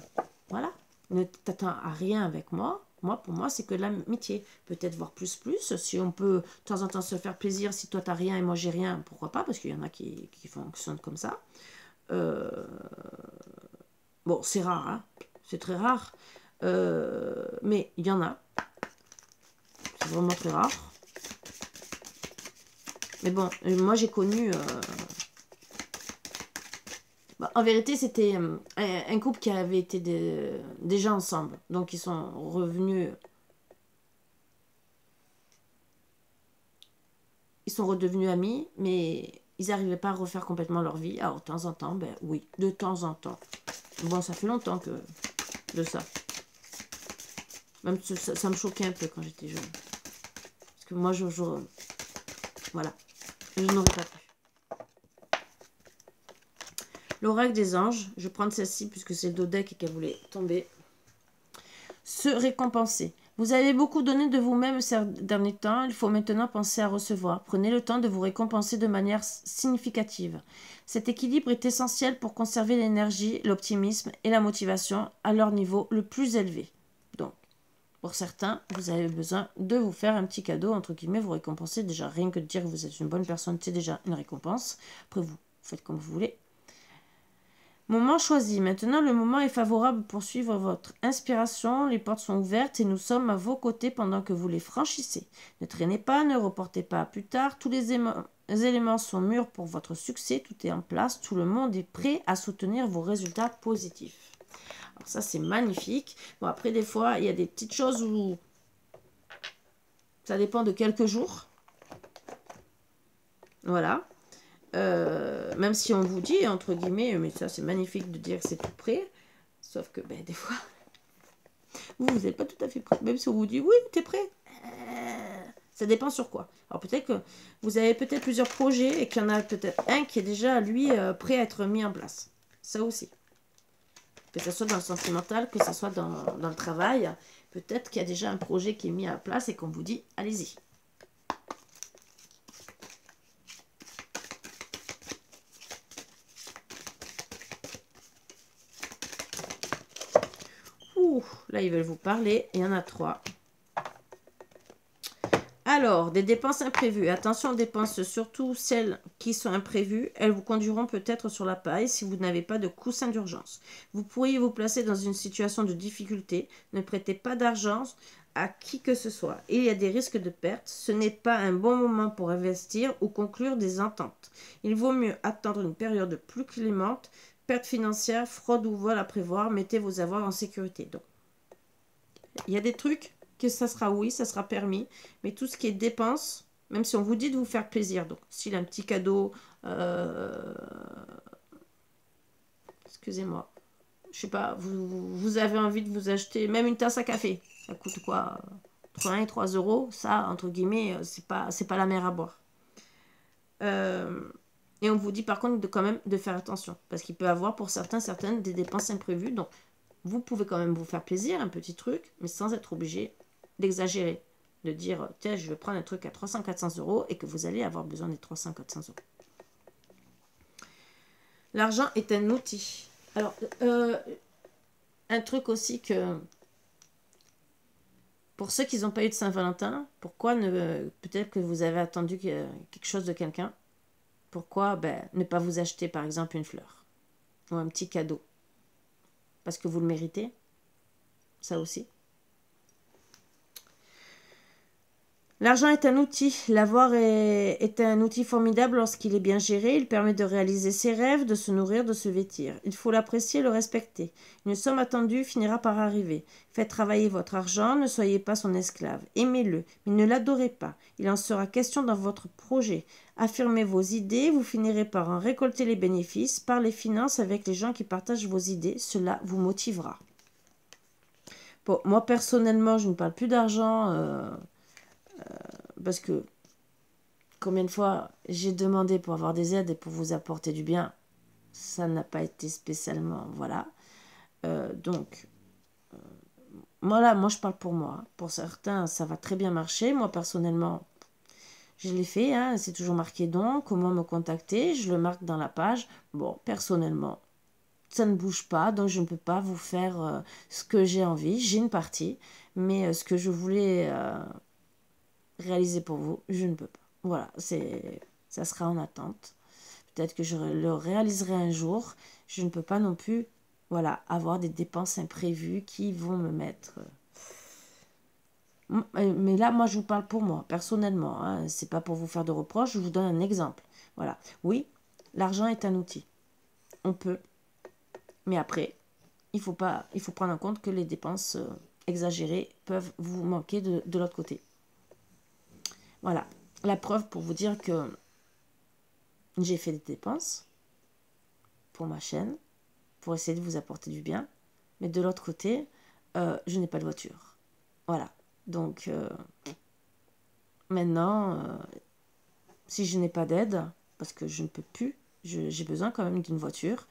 Voilà. Ne t'attends à rien avec moi. Pour moi, c'est que de l'amitié. Peut-être voir plus. Si on peut de temps en temps se faire plaisir, si toi t'as rien et moi j'ai rien, pourquoi pas? Parce qu'il y en a qui fonctionnent comme ça. Bon, c'est rare, hein. C'est très rare. Mais il y en a. C'est vraiment très rare. Mais bon, moi j'ai connu... en vérité, c'était un couple qui avait été déjà ensemble. Donc, ils sont revenus... Ils sont redevenus amis, mais ils n'arrivaient pas à refaire complètement leur vie. Alors, de temps en temps, oui, de temps en temps. Bon, ça fait longtemps que de ça. Même ça me choquait un peu quand j'étais jeune. Parce que moi, voilà. Je n'aurais pas pu. L'oracle des anges, je vais prendre celle-ci puisque c'est le dos deck et qu'elle voulait tomber. Se récompenser. Vous avez beaucoup donné de vous-même ces derniers temps, il faut maintenant penser à recevoir. Prenez le temps de vous récompenser de manière significative. Cet équilibre est essentiel pour conserver l'énergie, l'optimisme et la motivation à leur niveau le plus élevé. Donc, pour certains, vous avez besoin de vous faire un petit cadeau, entre guillemets, vous récompenser. Déjà, rien que de dire que vous êtes une bonne personne, c'est déjà une récompense. Après, vous faites comme vous voulez. Moment choisi. Maintenant, le moment est favorable pour suivre votre inspiration. Les portes sont ouvertes et nous sommes à vos côtés pendant que vous les franchissez. Ne traînez pas, ne reportez pas à plus tard. Tous les éléments sont mûrs pour votre succès. Tout est en place. Tout le monde est prêt à soutenir vos résultats positifs. Alors ça, c'est magnifique. Bon, après, des fois, il y a des petites choses où ça dépend de quelques jours. Voilà. Même si on vous dit, entre guillemets, mais ça c'est magnifique de dire que c'est tout prêt, sauf que des fois, vous n'êtes pas tout à fait prêt. Même si on vous dit, oui, t'es prêt. Ça dépend sur quoi. Alors peut-être que vous avez peut-être plusieurs projets et qu'il y en a peut-être un qui est déjà, lui, prêt à être mis en place. Ça aussi. Que ce soit dans le sentimental, que ce soit dans le travail. Peut-être qu'il y a déjà un projet qui est mis en place et qu'on vous dit, allez-y. Ouh, là, ils veulent vous parler. Il y en a 3. Alors, des dépenses imprévues. Attention aux dépenses, surtout celles qui sont imprévues. Elles vous conduiront peut-être sur la paille si vous n'avez pas de coussin d'urgence. Vous pourriez vous placer dans une situation de difficulté. Ne prêtez pas d'argent à qui que ce soit. Il y a des risques de perte. Ce n'est pas un bon moment pour investir ou conclure des ententes. Il vaut mieux attendre une période plus clémente. Perte financière, fraude ou vol à prévoir. Mettez vos avoirs en sécurité. Donc, il y a des trucs que ça sera oui, ça sera permis. Mais tout ce qui est dépenses, même si on vous dit de vous faire plaisir, donc s'il a un petit cadeau, excusez-moi, je sais pas, vous avez envie de vous acheter même une tasse à café, ça coûte quoi, 3 et 3 euros, ça, entre guillemets, c'est pas la mer à boire. Et on vous dit par contre quand même de faire attention, parce qu'il peut avoir pour certaines des dépenses imprévues, donc vous pouvez quand même vous faire plaisir, un petit truc, mais sans être obligé d'exagérer. De dire, tiens, je vais prendre un truc à 300-400 euros et que vous allez avoir besoin des 300-400 euros. L'argent est un outil. Alors, un truc aussi que, pour ceux qui n'ont pas eu de Saint-Valentin, pourquoi peut-être que vous avez attendu quelque chose de quelqu'un, pourquoi ne pas vous acheter par exemple une fleur ou un petit cadeau? Parce que vous le méritez, ça aussi. L'argent est un outil. L'avoir est un outil formidable lorsqu'il est bien géré. Il permet de réaliser ses rêves, de se nourrir, de se vêtir. Il faut l'apprécier et le respecter. Une somme attendue finira par arriver. Faites travailler votre argent, ne soyez pas son esclave. Aimez-le, mais ne l'adorez pas. Il en sera question dans votre projet. Affirmez vos idées, vous finirez par en récolter les bénéfices. Parlez finances avec les gens qui partagent vos idées. Cela vous motivera. Bon, moi personnellement, je ne parle plus d'argent. Parce que combien de fois j'ai demandé pour avoir des aides et pour vous apporter du bien, ça n'a pas été spécialement, voilà. Donc, voilà, moi je parle pour moi. Pour certains, ça va très bien marcher. Moi personnellement, je l'ai fait, hein, c'est toujours marqué donc, comment me contacter, je le marque dans la page. Bon, personnellement, ça ne bouge pas, donc je ne peux pas vous faire ce que j'ai envie. J'ai une partie, mais ce que je voulais réaliser pour vous, je ne peux pas. Voilà, ça sera en attente. Peut-être que je le réaliserai un jour. Je ne peux pas non plus, voilà, avoir des dépenses imprévues qui vont me mettre. Mais là, moi, je vous parle pour moi, personnellement. Hein. C'est pas pour vous faire de reproches. Je vous donne un exemple. Voilà. Oui, l'argent est un outil. On peut. Mais après, il faut prendre en compte que les dépenses exagérées peuvent vous manquer de l'autre côté. Voilà, la preuve pour vous dire que j'ai fait des dépenses pour ma chaîne, pour essayer de vous apporter du bien. Mais de l'autre côté, je n'ai pas de voiture. Voilà, donc maintenant, si je n'ai pas d'aide, parce que je ne peux plus, j'ai besoin quand même d'une voiture.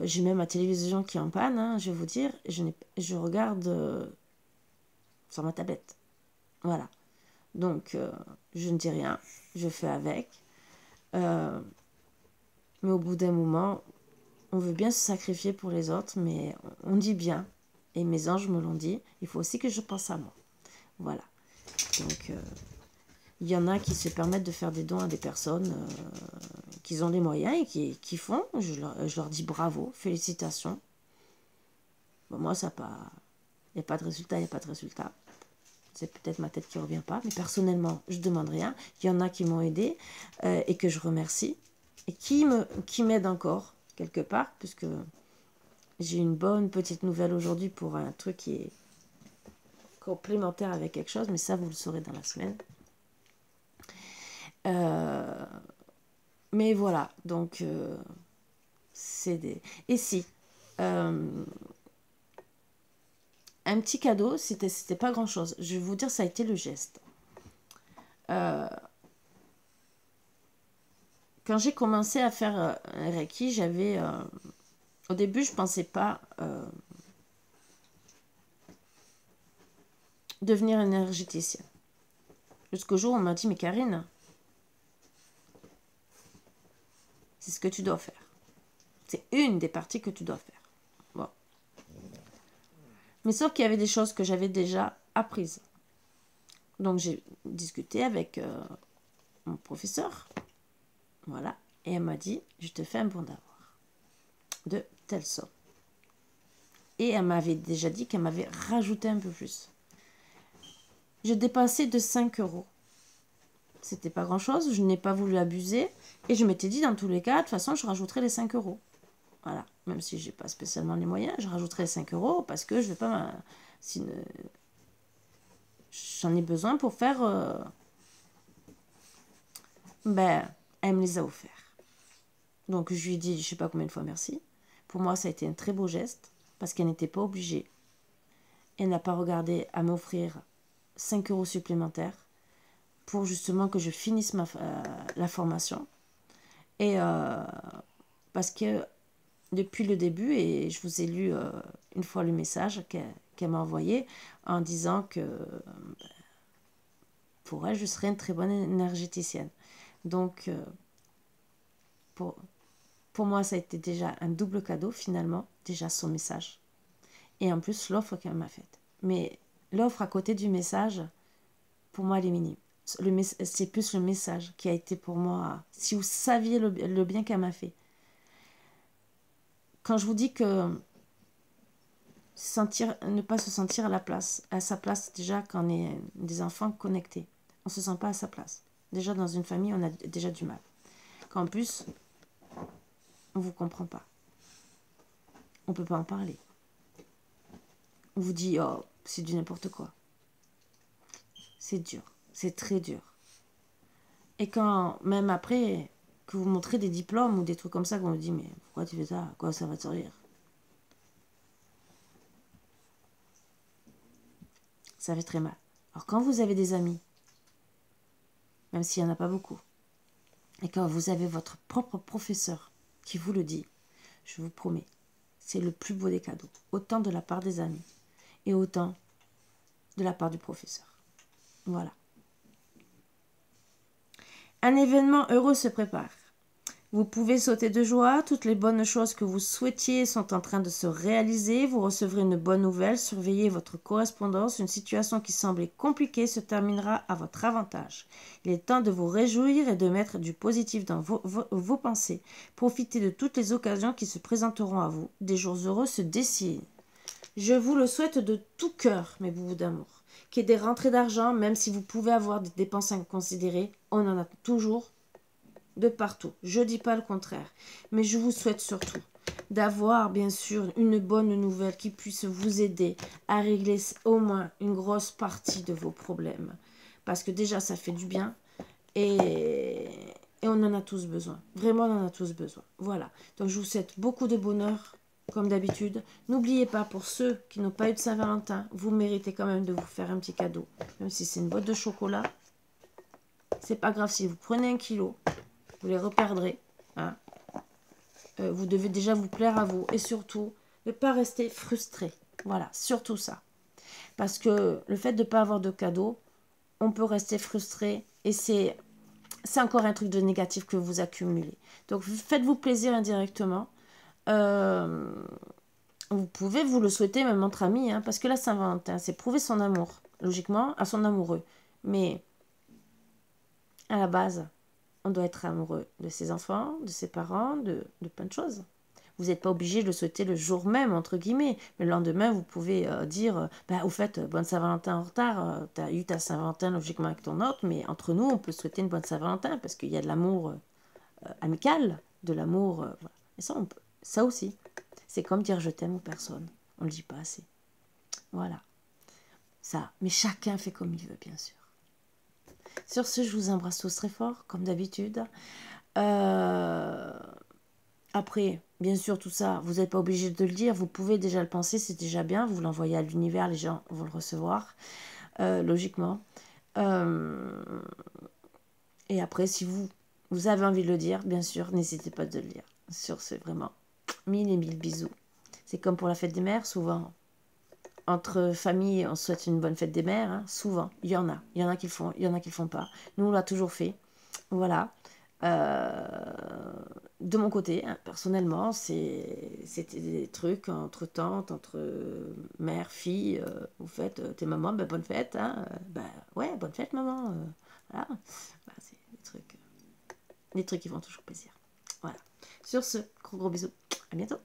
J'ai même ma télévision qui est en panne, hein, je vais vous dire, je regarde sur ma tablette. Voilà. Donc, je ne dis rien, je fais avec. Mais au bout d'un moment, on veut bien se sacrifier pour les autres, mais on dit bien. Et mes anges me l'ont dit, il faut aussi que je pense à moi. Voilà. Donc, il y en a qui se permettent de faire des dons à des personnes qui ont les moyens et qui font. Je leur dis bravo, félicitations. Bon, moi, ça pas... Il n'y a pas de résultat, il n'y a pas de résultat. C'est peut-être ma tête qui ne revient pas, mais personnellement, je ne demande rien. Il y en a qui m'ont aidé et que je remercie. Et qui m'aident encore, quelque part, puisque j'ai une bonne petite nouvelle aujourd'hui pour un truc qui est complémentaire avec quelque chose, mais ça, vous le saurez dans la semaine. Mais voilà, donc, c'est des... Et si... un petit cadeau, c'était pas grand chose. Je vais vous dire, ça a été le geste. Quand j'ai commencé à faire Reiki, j'avais... au début, je ne pensais pas devenir énergéticienne. Jusqu'au jour où on m'a dit, mais Karine, c'est ce que tu dois faire. C'est une des parties que tu dois faire. Bon. Mais sauf qu'il y avait des choses que j'avais déjà apprises. Donc j'ai discuté avec mon professeur. Voilà. Et elle m'a dit, je te fais un bon d'avoir. De telle somme. Et elle m'avait déjà dit qu'elle m'avait rajouté un peu plus. Je dépassais de 5 euros. C'était pas grand chose, je n'ai pas voulu abuser. Et je m'étais dit, dans tous les cas, de toute façon, je rajouterai les 5 euros. Voilà. Même si j'ai pas spécialement les moyens, je rajouterai les 5 euros parce que je vais pas... J'en ai besoin pour faire... elle me les a offerts. Donc je lui ai dit, je sais pas combien de fois merci. Pour moi, ça a été un très beau geste parce qu'elle n'était pas obligée. Elle n'a pas regardé à m'offrir 5 euros supplémentaires pour justement que je finisse la formation. Et parce que depuis le début, et je vous ai lu une fois le message qu'elle m'a envoyé en disant que pour elle, je serais une très bonne énergéticienne. Donc, pour moi, ça a été déjà un double cadeau finalement, déjà son message. Et en plus, l'offre qu'elle m'a faite. Mais l'offre à côté du message, pour moi, elle est minime. C'est plus le message qui a été pour moi... Si vous saviez le bien qu'elle m'a fait. Quand je vous dis que ne pas se sentir à sa place, déjà quand on est des enfants connectés, on ne se sent pas à sa place. Déjà dans une famille, on a déjà du mal. Qu'en plus, on ne vous comprend pas. On ne peut pas en parler. On vous dit, oh, c'est du n'importe quoi. C'est dur. C'est très dur. Et quand, même après, que vous montrez des diplômes ou des trucs comme ça, qu'on vous dit, mais pourquoi tu fais ça? À quoi ça va te servir? Ça fait très mal. Alors quand vous avez des amis, même s'il n'y en a pas beaucoup, et quand vous avez votre propre professeur qui vous le dit, je vous promets, c'est le plus beau des cadeaux. Autant de la part des amis et autant de la part du professeur. Voilà. Un événement heureux se prépare. Vous pouvez sauter de joie, toutes les bonnes choses que vous souhaitiez sont en train de se réaliser, vous recevrez une bonne nouvelle, surveillez votre correspondance, une situation qui semblait compliquée se terminera à votre avantage. Il est temps de vous réjouir et de mettre du positif dans vos pensées. Profitez de toutes les occasions qui se présenteront à vous, des jours heureux se dessinent. Je vous le souhaite de tout cœur, mes boubous d'amour. Qu'il y ait des rentrées d'argent, même si vous pouvez avoir des dépenses inconsidérées, on en a toujours de partout. Je ne dis pas le contraire. Mais je vous souhaite surtout d'avoir, bien sûr, une bonne nouvelle qui puisse vous aider à régler au moins une grosse partie de vos problèmes. Parce que déjà, ça fait du bien et on en a tous besoin. Vraiment, on en a tous besoin. Voilà. Donc, je vous souhaite beaucoup de bonheur, comme d'habitude. N'oubliez pas, pour ceux qui n'ont pas eu de Saint-Valentin, vous méritez quand même de vous faire un petit cadeau. Même si c'est une boîte de chocolat. C'est pas grave si vous prenez 1 kilo. Vous les reperdrez. Hein. Vous devez déjà vous plaire à vous. Et surtout, ne pas rester frustré. Voilà, surtout ça. Parce que le fait de ne pas avoir de cadeau, on peut rester frustré. Et c'est encore un truc de négatif que vous accumulez. Donc, faites-vous plaisir indirectement. Vous pouvez vous le souhaiter même entre amis. Hein, parce que la Saint-Valentin, c'est prouver son amour, logiquement, à son amoureux. Mais à la base... on doit être amoureux de ses enfants, de ses parents, de plein de choses. Vous n'êtes pas obligé de le souhaiter le jour même, entre guillemets. Mais le lendemain, vous pouvez dire, au fait, bonne Saint-Valentin en retard. Tu as eu ta Saint-Valentin logiquement avec ton autre, mais entre nous, on peut souhaiter une bonne Saint-Valentin parce qu'il y a de l'amour amical, de l'amour... voilà. Et ça, on peut. Ça aussi. C'est comme dire je t'aime aux personnes. On ne le dit pas assez. Voilà. Ça. Mais chacun fait comme il veut, bien sûr. Sur ce, je vous embrasse tous très fort, comme d'habitude. Après, bien sûr, tout ça, vous n'êtes pas obligé de le dire. Vous pouvez déjà le penser, c'est déjà bien. Vous l'envoyez à l'univers, les gens vont le recevoir, logiquement. Et après, si vous avez envie de le dire, bien sûr, n'hésitez pas de le dire. Sur ce, vraiment, 1000 et 1000 bisous. C'est comme pour la fête des mères, souvent. Entre familles, on souhaite une bonne fête des mères, hein, souvent. Il y en a. Il y en a qui le font, il y en a qui le font pas. Nous, on l'a toujours fait. Voilà. De mon côté, hein, personnellement, c'était des trucs entre tantes, entre mère, fille. Vous faites tes mamans, ben, bonne fête. Hein, ouais, bonne fête, maman. Voilà. Bah, c'est des trucs qui font toujours plaisir. Voilà. Sur ce, gros bisous. À bientôt.